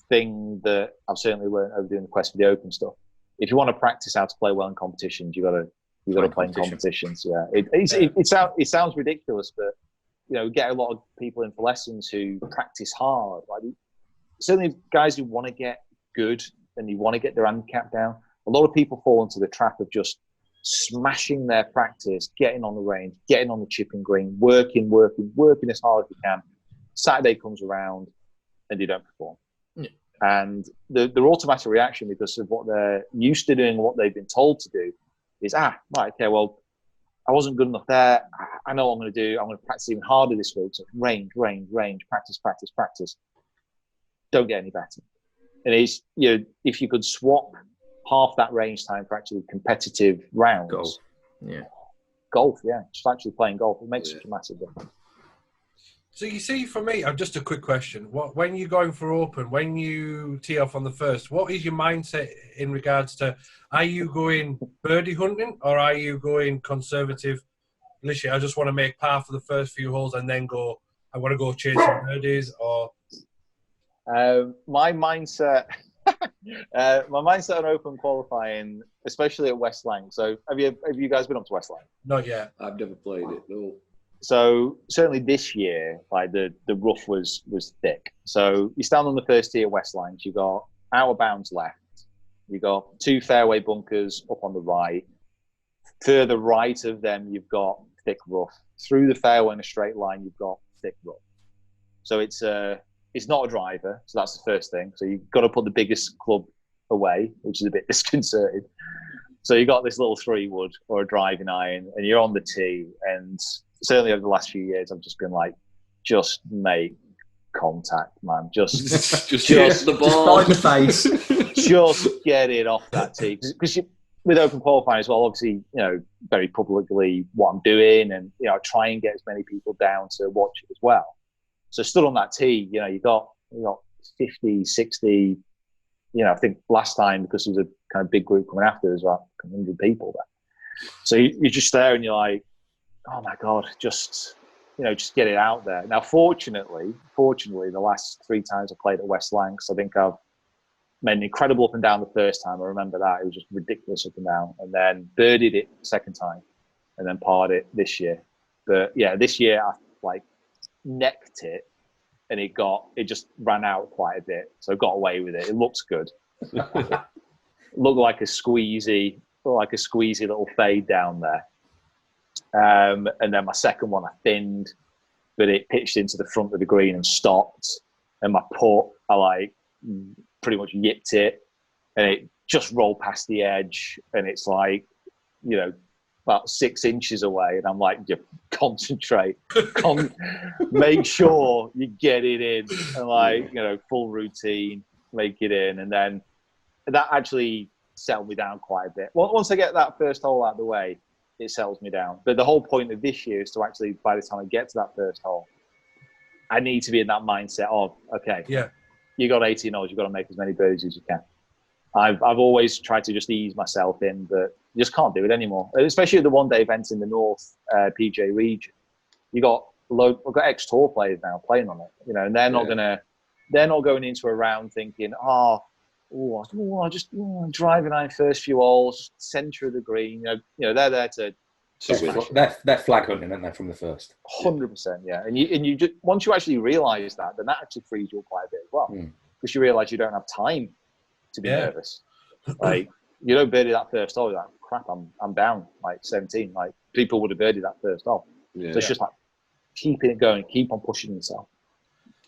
thing that I've certainly learned over doing the Quest for the Open stuff. If you want to practice how to play well in competitions, you got to play in competitions. Yeah, it sounds ridiculous, but you know, get a lot of people in for lessons who practice hard. Like certainly guys who want to get good and you want to get their handicap down. A lot of people fall into the trap of just smashing their practice, getting on the range, getting on the chipping green, working as hard as you can. Saturday comes around and they don't perform. Yeah. And their automatic reaction, because of what they're used to doing, what they've been told to do, is, right, okay, well, I wasn't good enough there. I know what I'm going to do. I'm going to practice even harder this week. So range, practice. Don't get any better. And it's, you know, if you could swap half that range time for actually competitive rounds. Golf, just actually playing golf. It makes such a massive difference. So you see, for me, just a quick question. When you're going for Open, when you tee off on the first, what is your mindset in regards to, are you going birdie hunting or are you going conservative? Literally, I just want to make par for the first few holes and then go, I want to go chase some birdies, or... My mindset on Open qualifying, especially at West Lang. So have you guys been up to West Lang? Not yet. I've never played it. No. So certainly this year, like the rough was thick. So you stand on the first tee at West Lang. You got out of bounds left. You got 2 fairway bunkers up on the right. Further right of them, you've got thick rough. Through the fairway in a straight line, you've got thick rough. So it's not a driver, so that's the first thing. So you've got to put the biggest club away, which is a bit disconcerting. So you got this little 3-wood or a driving iron, and you're on the tee. And certainly over the last few years, I've just been like, just make contact, man. Just the ball. Just find the face. Just get it off that tee. Because with Open qualifying as well, obviously, you know, very publicly what I'm doing, and you know, I try and get as many people down to watch it as well. So stood on that tee, you know, you got 50, 60, you know, I think last time, because there was a kind of big group coming after, there was about 100 people there. So you're just there and you're like, oh my God, just get it out there. Now, fortunately, the last 3 times I played at West Lancs, I think I've made an incredible up and down the first time. I remember that. It was just ridiculous up and down. And then birdied it the second time and then parred it this year. But yeah, this year I necked it and it just ran out quite a bit. So I got away with it. It looks good. Looked like a squeezy little fade down there. And then my second one I thinned, but it pitched into the front of the green and stopped. And my putt, I pretty much yipped it, and it just rolled past the edge. And it's like, you know, about 6 inches away. And I'm like, concentrate, make sure you get it in, and you know, full routine, make it in. And then that actually settled me down quite a bit. Once I get that first hole out of the way, it settles me down. But the whole point of this year is to actually, by the time I get to that first hole, I need to be in that mindset of, okay, you got 18 holes, you've got to make as many birdies as you can. I've always tried to just ease myself in, but you just can't do it anymore. Especially at the one-day events in the North PJ region. We've got ex-tour players now playing on it, you know, and they're not going into a round thinking, driving on first few holes, centre of the green. You know, they're there to. They're flag hunting, aren't they, from the first? 100%, yeah. And you just, once you actually realise that, then that actually frees you up quite a bit as well, because you realise you don't have time to be nervous. Like You don't birdie that first hole, you're like, crap, I'm down, like 17. Like, people would have birdied that first hole. Yeah. So it's just like, keeping it going, keep on pushing yourself.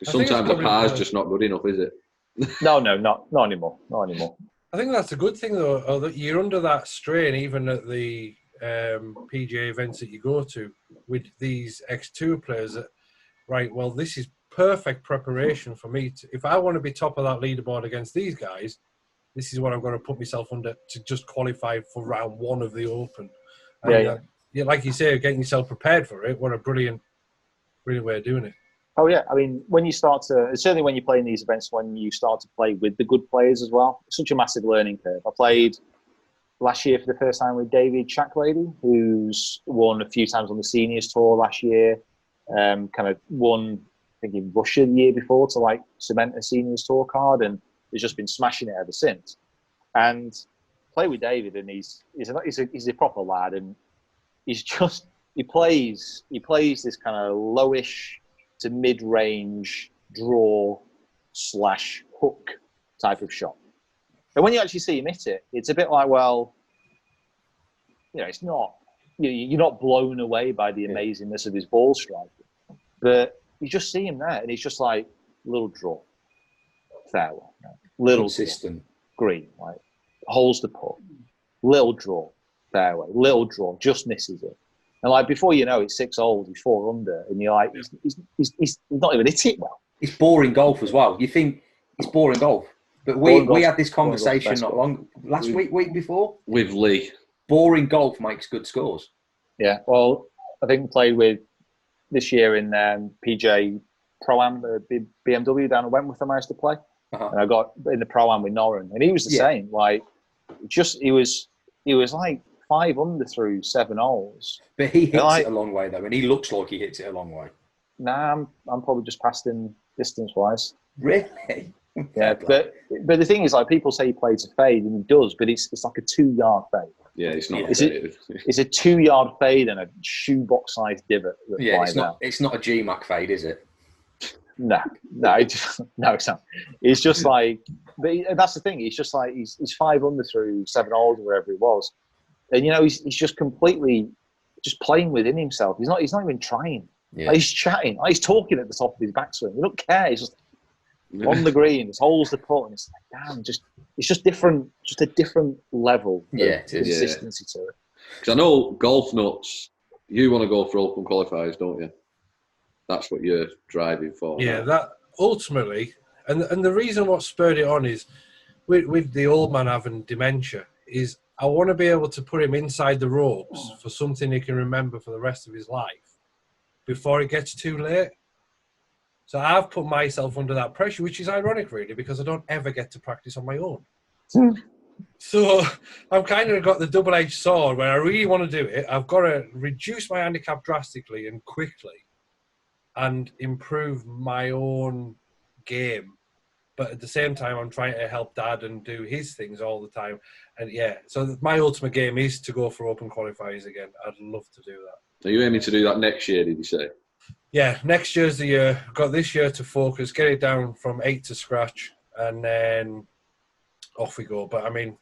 I think Sometimes it's the probably par's the- just not good enough, is it? No, not anymore. Not anymore. I think that's a good thing, though, that you're under that strain, even at the PGA events that you go to, with these X2 players. That, right, well, this is perfect preparation for me. If I want to be top of that leaderboard against these guys, this is what I'm going to put myself under to just qualify for round one of the Open. And, yeah, like you say, getting yourself prepared for it. What a brilliant way of doing it. Oh yeah, I mean, when you start to, certainly when you play in these events, when you start to play with the good players as well, it's such a massive learning curve. I played last year for the first time with David Shacklady, who's won a few times on the seniors tour last year. Kind of won, I think, in Russia the year before to like cement a seniors tour card, and has just been smashing it ever since. And play with David, and he's a proper lad, and he's just he plays this kind of lowish to mid-range draw / hook type of shot. And when you actually see him hit it, it's a bit like, well, you know, it's not, you're not blown away by the amazingness of his ball striking, but you just see him there, and he's just like, little draw, fairway, little consistent, draw, green, like holds the putt, little draw, fairway, little draw, just misses it. And like before you know, it's 6 holes, he's 4 under, and you're like, he's not even hit it well. It's boring golf as well. You think it's boring golf, but we had this conversation not long last week before With Lee. Boring golf makes good scores. Yeah, well, I think we played with this year in PJ Pro-Am, BMW down at Wentworth I managed to play. Uh-huh. And I got in the Pro-Am with Noren, and he was the same. Like, he was like 5 under through 7 holes. But he hits it a long way though, and he looks like he hits it a long way. Nah, I'm probably just past him distance-wise. Really? Yeah, but the thing is, like, people say he plays a fade, and he does, but it's like a 2-yard fade. Yeah, it's not. It's a 2-yard fade and a shoebox-sized divot. It's not a GMAC fade, is it? No, it's not. It's just like, but that's the thing. It's just like he's 5 under through 7 holes or wherever it was, and you know he's just completely just playing within himself. He's not even trying. Yeah. Like, he's chatting. Like, he's talking at the top of his backswing. He don't care. He's just on the green. He holds the putt, and it's like, damn, it's just different. Just a different level. Yeah, it is. Consistency to it. Because I know golf nuts. You want to go for Open qualifiers, don't you? That's what you're driving for. Yeah, that ultimately, and the reason what spurred it on is with the old man having dementia, is I want to be able to put him inside the ropes for something he can remember for the rest of his life before it gets too late. So I've put myself under that pressure, which is ironic, really, because I don't ever get to practice on my own. So I've kind of got the double-edged sword where I really want to do it. I've got to reduce my handicap drastically and quickly and improve my own game. But at the same time, I'm trying to help Dad and do his things all the time. And yeah, so my ultimate game is to go for Open qualifiers again. I'd love to do that. Are you aiming to do that next year, did you say? Yeah, next year's the year. I've got this year to focus, get it down from 8 to scratch, and then off we go. But I mean,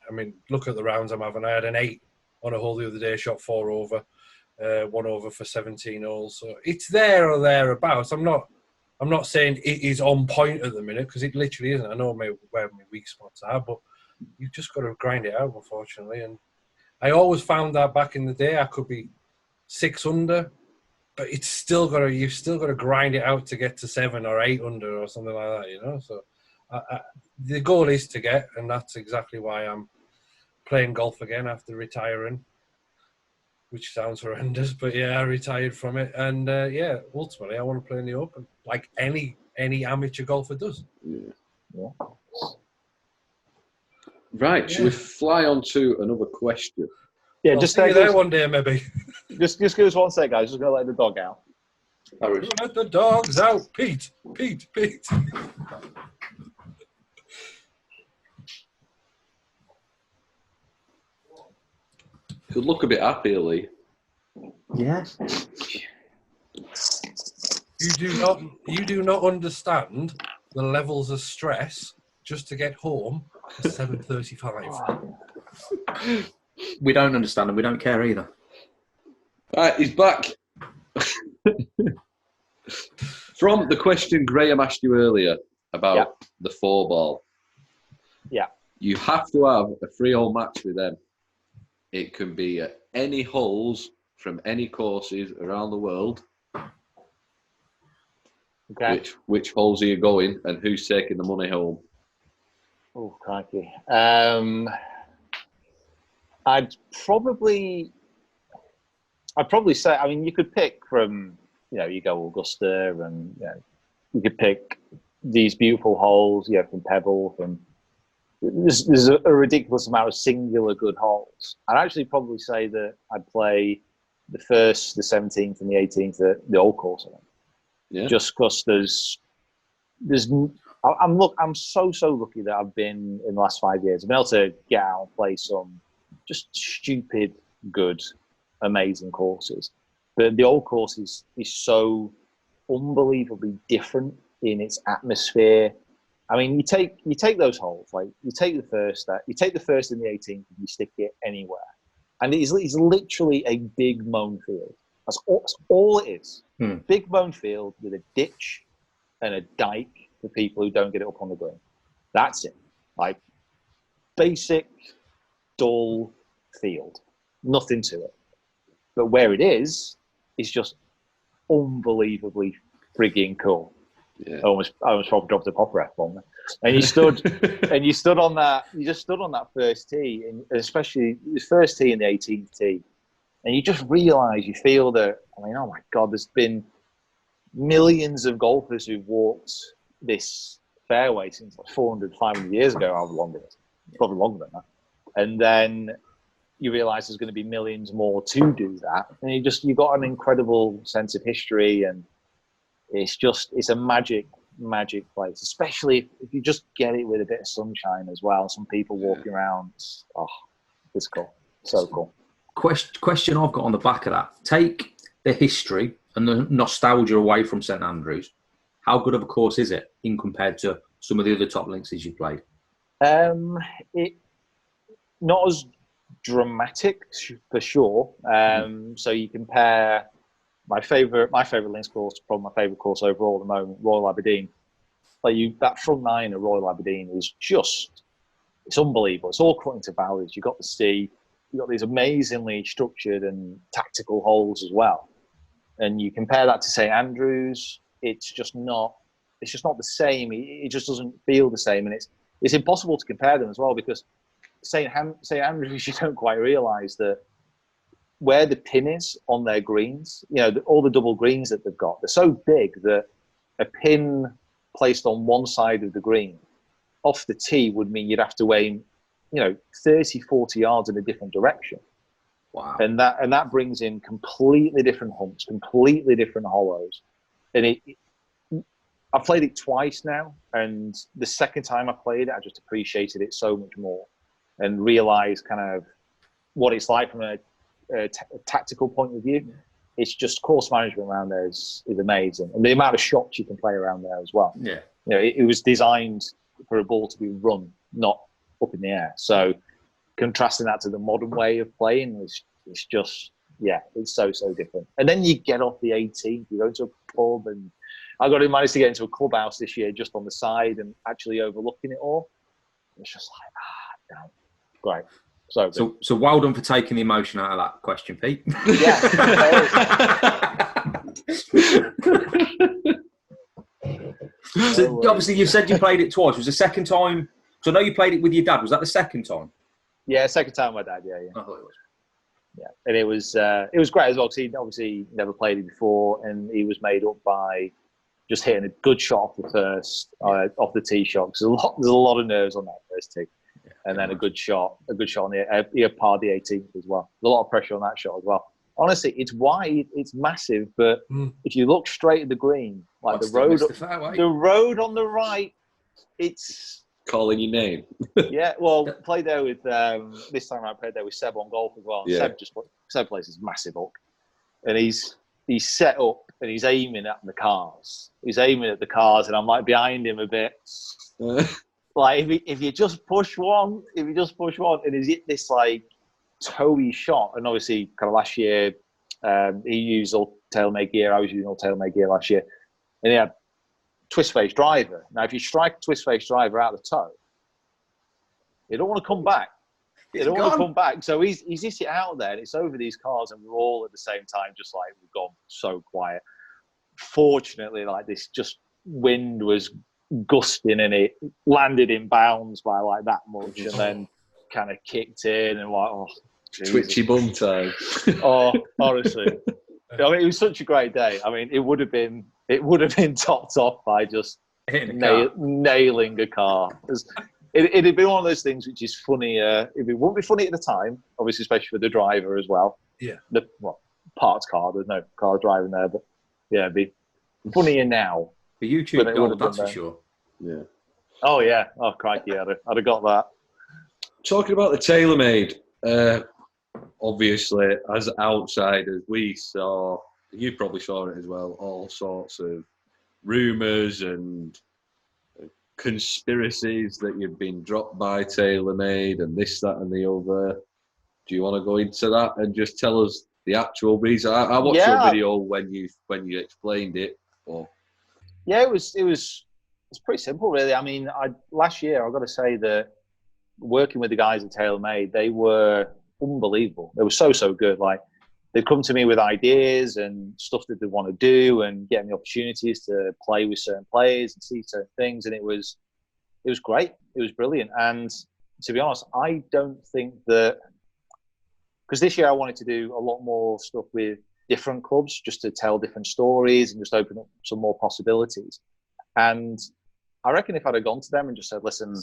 look at the rounds I'm having. I had an 8 on a hole the other day, shot 4 over, 1 over for 17 holes. So it's there or thereabouts. I'm not saying it is on point at the minute, because it literally isn't. I know where my weak spots are, but you've just got to grind it out, unfortunately. And I always found that back in the day, I could be 6 under, but you've still got to grind it out to get to 7 or 8 under or something like that, you know. So the goal is to get, and that's exactly why I'm playing golf again after retiring, which sounds horrendous, but yeah, I retired from it, and yeah, ultimately I want to play in the Open, like any amateur golfer does. Yeah. Right, shall we fly on to another question? Yeah, I'll just see you there one day, maybe. Just give us 1 sec, guys. Just gonna let the dog out. Let the dogs out, Pete. Could look a bit happier, Lee. Yeah. You do not understand the levels of stress just to get home at 7:35. We don't understand and we don't care either. Right, he's back. From the question Graham asked you earlier about the 4-ball. Yeah. You have to have a 3-hole match with them. It can be at any holes from any courses around the world. Okay. Which holes are you going and who's taking the money home? Oh, crikey. I'd probably say, I mean, you could pick from, you go Augusta and, you could pick these beautiful holes, from Pebble, there's a ridiculous amount of singular good holes. I'd actually probably say that I'd play the 1st, the 17th and the 18th at the Old Course. Yeah. Just because I'm so lucky that I've been in the last 5 years. I've been able to get out and play some just stupid, good, amazing courses. But the Old Course is so unbelievably different in its atmosphere. I mean, you take those holes, like you take the first and the 18th, and you stick it anywhere, and it's literally a big mown field. That's all it is. Big mown field with a ditch and a dike for people who don't get it up on the green. That's it. Like basic, dull field, nothing to it. But where it is just unbelievably frigging cool. Yeah. I almost probably dropped a pop ref on there. And you stood on that. You just stood on that first tee, and especially the first tee and the 18th tee, and you just realise, you feel that. I mean, oh my God, there's been millions of golfers who've walked this fairway since like 400, 500 years ago. However long it is, probably longer than that. And then you realise there's going to be millions more to do that, and you got an incredible sense of history, and it's a magic place, especially if you just get it with a bit of sunshine as well. Some people walking around, it's cool, so cool. Question I've got on the back of that: take the history and the nostalgia away from St Andrews. How good of a course is it in compared to some of the other top links you played? It not as dramatic for sure. So you compare my favorite links course, probably my favorite course overall at the moment, Royal Aberdeen. That front 9 at Royal Aberdeen is it's unbelievable. It's all cut into valleys. You've got the sea, you've got these amazingly structured and tactical holes as well. And you compare that to St Andrews, it's just not the same. It just doesn't feel the same, and it's impossible to compare them as well, because St Andrews, you don't quite realise that where the pin is on their greens, all the double greens that they've got, they're so big that a pin placed on one side of the green off the tee would mean you'd have to aim, 30, 40 yards in a different direction. Wow. And that brings in completely different humps, completely different hollows. And I've played it twice now, and the second time I played it, I just appreciated it so much more and realised kind of what it's like from a tactical point of view. It's just course management around there is amazing, and the amount of shots you can play around there as well. Yeah, it was designed for a ball to be run, not up in the air. So contrasting that to the modern way of playing it's just it's so different. And then you get off the 18th, you go to a pub, and I managed to get into a clubhouse this year just on the side and actually overlooking it all. It's just like damn, great. So well done for taking the emotion out of that question, Pete. Yeah. So obviously, you said you played it twice. Was the second time? So I know you played it with your dad. Was that the second time? Yeah, second time with my dad. Yeah. I thought it was. Yeah, and it was great as well, because he obviously never played it before, and he was made up by just hitting a good shot off the first, off the tee shot. There's a lot of nerves on that first tee. And then a good shot on the par the 18th as well. There's a lot of pressure on that shot as well. Honestly, it's wide, it's massive, but if you look straight at the green, like the road on the right, it's calling your name. Yeah, well, played there with this time I played there with Seb on golf as well. Yeah. Seb plays this massive hook, and he's set up and he's aiming at the cars. And I'm like behind him a bit. Like if you just push one, and is it this like toey shot? And obviously, kind of last year, he used all TaylorMade gear. I was using all TaylorMade gear last year, and he had twist face driver. Now, if you strike a twist face driver out of the toe, you don't want to come back. You don't want to come back. So he's hit it out there, and it's over these cars, and we're all at the same time just like, we've gone so quiet. Fortunately, like this just wind was gusting, and it landed in bounds by like that much, and then kind of kicked in, and like, oh, Jesus. Twitchy bum time. Oh, honestly. I mean, it was such a great day. I mean, it would have been topped off by just nailing a car. It'd be one of those things which is funny. It wouldn't be funny at the time, obviously, especially for the driver as well. Yeah. Parts car. There's no car driving there, but yeah, it'd be funnier now. For YouTube, gold, that's for sure. Yeah. Oh yeah. Oh crikey, I'd have got that. Talking about the TaylorMade, obviously, as outsiders, we saw, you probably saw it as well, all sorts of rumours and conspiracies that you've been dropped by TaylorMade and this, that and the other. Do you want to go into that and just tell us the actual reason? I watched your video when you explained it. Or... Yeah, it's pretty simple, really. I mean, last year, I've got to say that working with the guys at TaylorMade, they were unbelievable. They were so good. Like, they'd come to me with ideas and stuff that they want to do, and get me opportunities to play with certain players and see certain things. And it was great. It was brilliant. And to be honest, I don't think that, because this year I wanted to do a lot more stuff with different clubs, just to tell different stories and just open up some more possibilities. And I reckon if I'd have gone to them and just said, listen,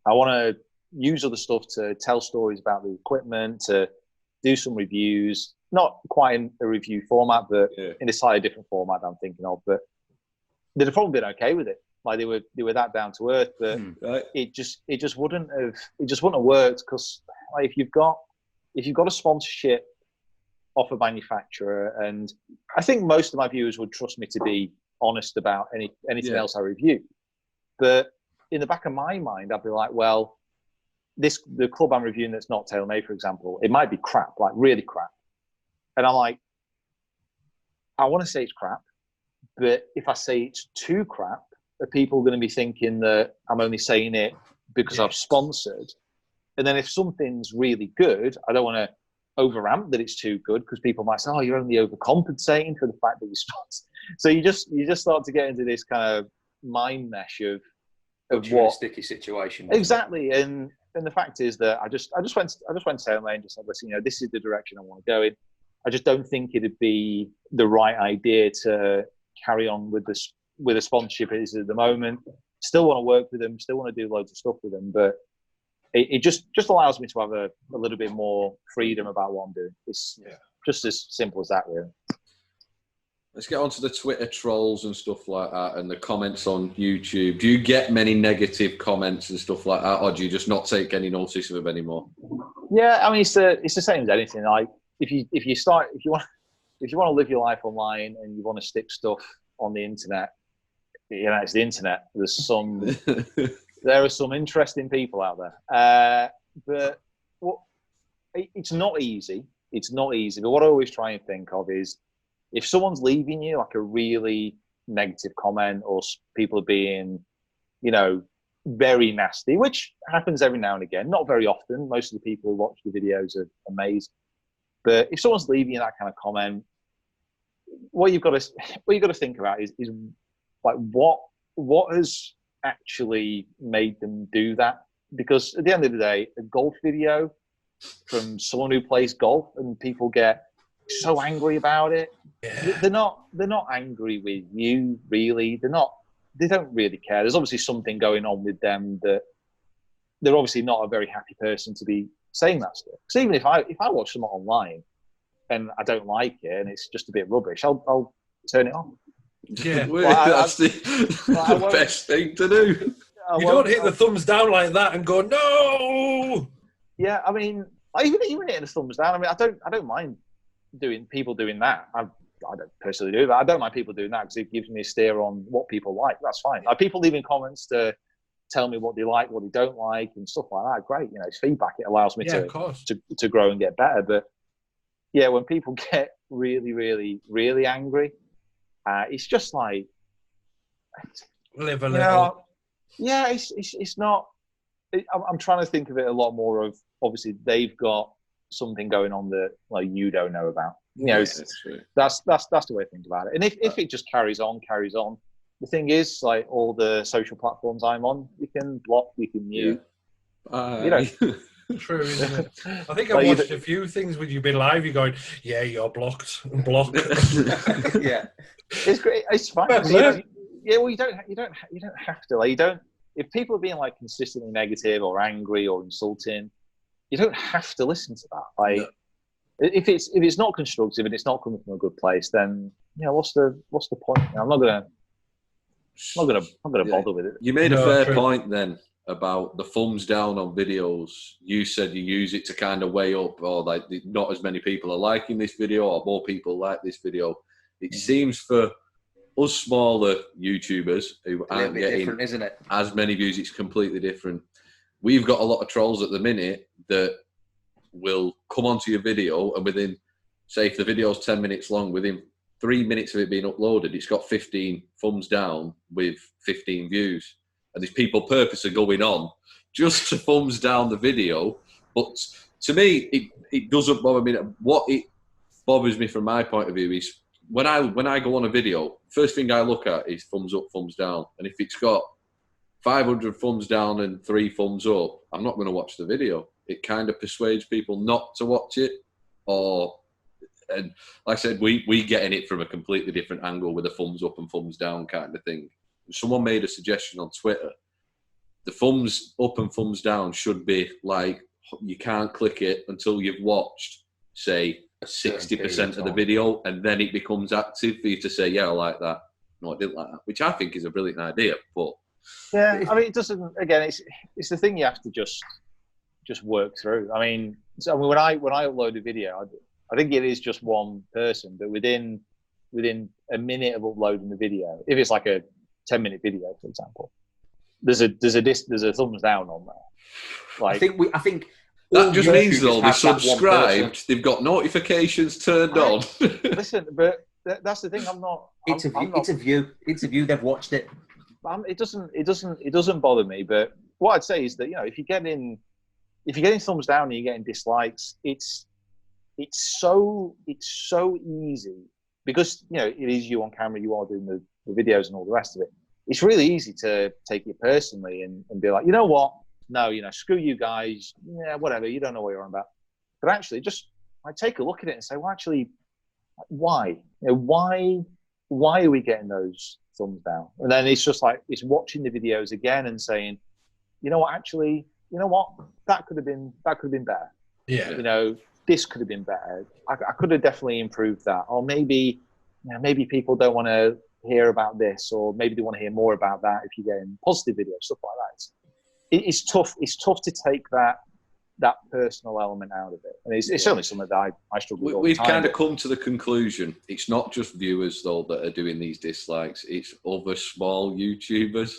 I want to use other stuff to tell stories about the equipment, to do some reviews, not quite in a review format, but in a slightly different format I'm thinking of. But they'd have probably been okay with it. Like they were that down to earth, but it just wouldn't have worked, because like, if you've got a sponsorship off a manufacturer, and I think most of my viewers would trust me to be honest about anything else I review. But in the back of my mind, I'd be like, well, the club I'm reviewing that's not TaylorMade, for example, it might be crap, like really crap. And I'm like, I want to say it's crap, but if I say it's too crap, are people going to be thinking that I'm only saying it because I've sponsored? And then if something's really good, I don't want to overamp that it's too good, because people might say, oh, you're only overcompensating for the fact that you sponsor. So you just start to get into this kind of mind mesh of what sticky situation. Exactly. And the fact is that I just went to TaylorMade and just said, listen, this is the direction I want to go in. I just don't think it'd be the right idea to carry on with a sponsorship it is at the moment. Still want to work with them, still want to do loads of stuff with them, but it just allows me to have a little bit more freedom about what I'm doing. It's just as simple as that, really. Let's get on to the Twitter trolls and stuff like that, and the comments on YouTube. Do you get many negative comments and stuff like that, or do you just not take any notice of them anymore? Yeah, I mean, it's the same as anything. Like if you want to live your life online and you want to stick stuff on the internet, it's the internet. There are some interesting people out there, but it's not easy. It's not easy. But what I always try and think of is, if someone's leaving you like a really negative comment, or people are being, very nasty, which happens every now and again, not very often. Most of the people who watch the videos are amazing. But if someone's leaving you that kind of comment, what you've got to think about is like what has actually made them do that? Because at the end of the day, a golf video from someone who plays golf, and people get so angry about it. Yeah. They're not angry with you, really. They don't really care. There's obviously something going on with them, that they're obviously not a very happy person to be saying that stuff. Because even if I watch someone online and I don't like it and it's just a bit rubbish, I'll turn it on. Yeah, that's the best thing to do. You don't hit the thumbs down like that and go, no. Yeah, I mean, even hitting the thumbs down. I mean, I don't mind people doing that. I don't personally do, but I don't mind people doing that, because it gives me a steer on what people like. That's fine. Like, people leaving comments to tell me what they like, what they don't like, and stuff like that. Great, it's feedback. It allows me Yeah, of course. to grow and get better. But yeah, when people get really, really, really angry, it's just like Live a little. Yeah, it's not. I'm trying to think of it a lot more of, obviously they've got something going on that like you don't know about. That's true. That's the way to think about it. And if it just carries on. The thing is, like all the social platforms I'm on, you can block, you can mute. True, isn't it? I think I've watched a few things with you been live. You're going, yeah, you're blocked. Yeah, it's great. It's fine. Yeah, well, you don't have to. Like, you don't. If people are being like consistently negative or angry or insulting, you don't have to listen to that. Like, no. if it's not constructive and it's not coming from a good place, then what's the point? I'm not gonna bother with it. You made a fair point then about the thumbs down on videos. You said you use it to kind of weigh up, or like not as many people are liking this video, or more people like this video. It seems for us smaller YouTubers who aren't getting isn't it? as many views, it's completely different. We've got a lot of trolls at the minute that will come onto your video, and within, say, if the video's 10 minutes long, within 3 minutes of it being uploaded, it's got 15 thumbs down with 15 views. And these people purposely going on just to thumbs down the video. But to me, it doesn't bother me. What it bothers me from my point of view is when I go on a video, first thing I look at is thumbs up, thumbs down. And if it's got 500 thumbs down and 3 thumbs up, I'm not going to watch the video. It kind of persuades people not to watch it. And like I said, we getting it from a completely different angle with a thumbs up and thumbs down kind of thing. Someone made a suggestion on Twitter. The thumbs up and thumbs down should be like, you can't click it until you've watched, say, 60% of the video, and then it becomes active for you to say, yeah, I like that. No, I didn't like that, which I think is a brilliant idea. But yeah, I mean, it doesn't. Again, it's the thing you have to just work through. I mean, when I upload a video, I think it is just one person, but within a minute of uploading the video, if it's like a 10-minute video, for example, there's a thumbs down on there. Like, I think that just means though they're subscribed, they've got notifications turned on. Listen, but that's the thing. It's a view. It's a view. They've watched it. It doesn't bother me. But what I'd say is that if you're getting thumbs down and you're getting dislikes, it's so easy because it is you on camera. You are doing the videos and all the rest of it. It's really easy to take it personally and be like, you know what? No, screw you guys. Yeah, whatever. You don't know what you're on about. But actually, just take a look at it and say, well, actually, why? Why are we getting those thumbs down? And then it's just like it's watching the videos again and saying, that could have been better. Yeah. This could have been better. I could have definitely improved that. Or maybe people don't want to hear about this, or maybe they want to hear more about that if you're getting positive videos, stuff like that. It's tough. It's tough to take that personal element out of it. And it's certainly something that I struggle with all the time. We've kind of come to the conclusion, it's not just viewers, though, that are doing these dislikes. It's other small YouTubers.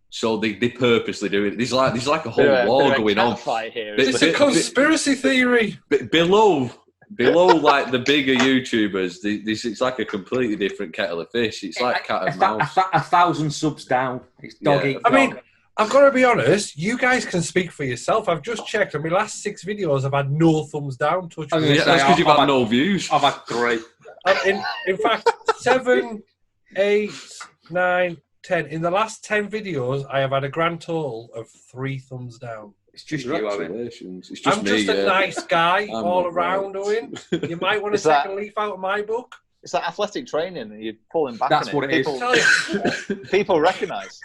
So they purposely do it. There's like a whole war going on. It's a conspiracy theory. Below like the bigger YouTubers, it's like a completely different kettle of fish. It's like cat and mouse. 1,000 subs down. It's dog eat dog. I mean, I've got to be honest, you guys can speak for yourself. I've just checked, and my last 6 videos I've had no thumbs down. Touch me. Yeah, that's because you've had no views. I've had 3. In fact, 7, 8, 9, 10. In the last 10 videos, I have had a grand total of 3 thumbs down. It's just you, Owen. It's just I'm me, just a nice guy all around, Owen. You might want to take a leaf out of my book. It's like athletic training, and you're pulling back. That's what it is. People recognise.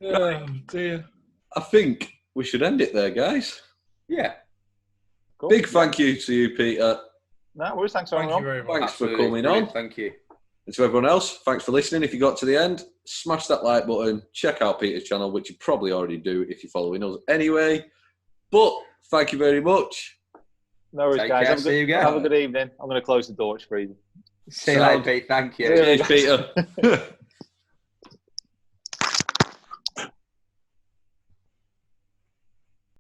Oh dear. I think we should end it there, guys. Yeah. Cool. Big thank you to you, Peter. No worries. Thanks for coming on. Very much. Thanks for coming on. Thank you. And to everyone else, thanks for listening. If you got to the end, smash that like button. Check out Peter's channel, which you probably already do if you're following us anyway. But thank you very much. No worries, guys. Have a good evening. I'm going to close the door. It's freezing. See you later, Pete. Thank you. Cheers, Peter.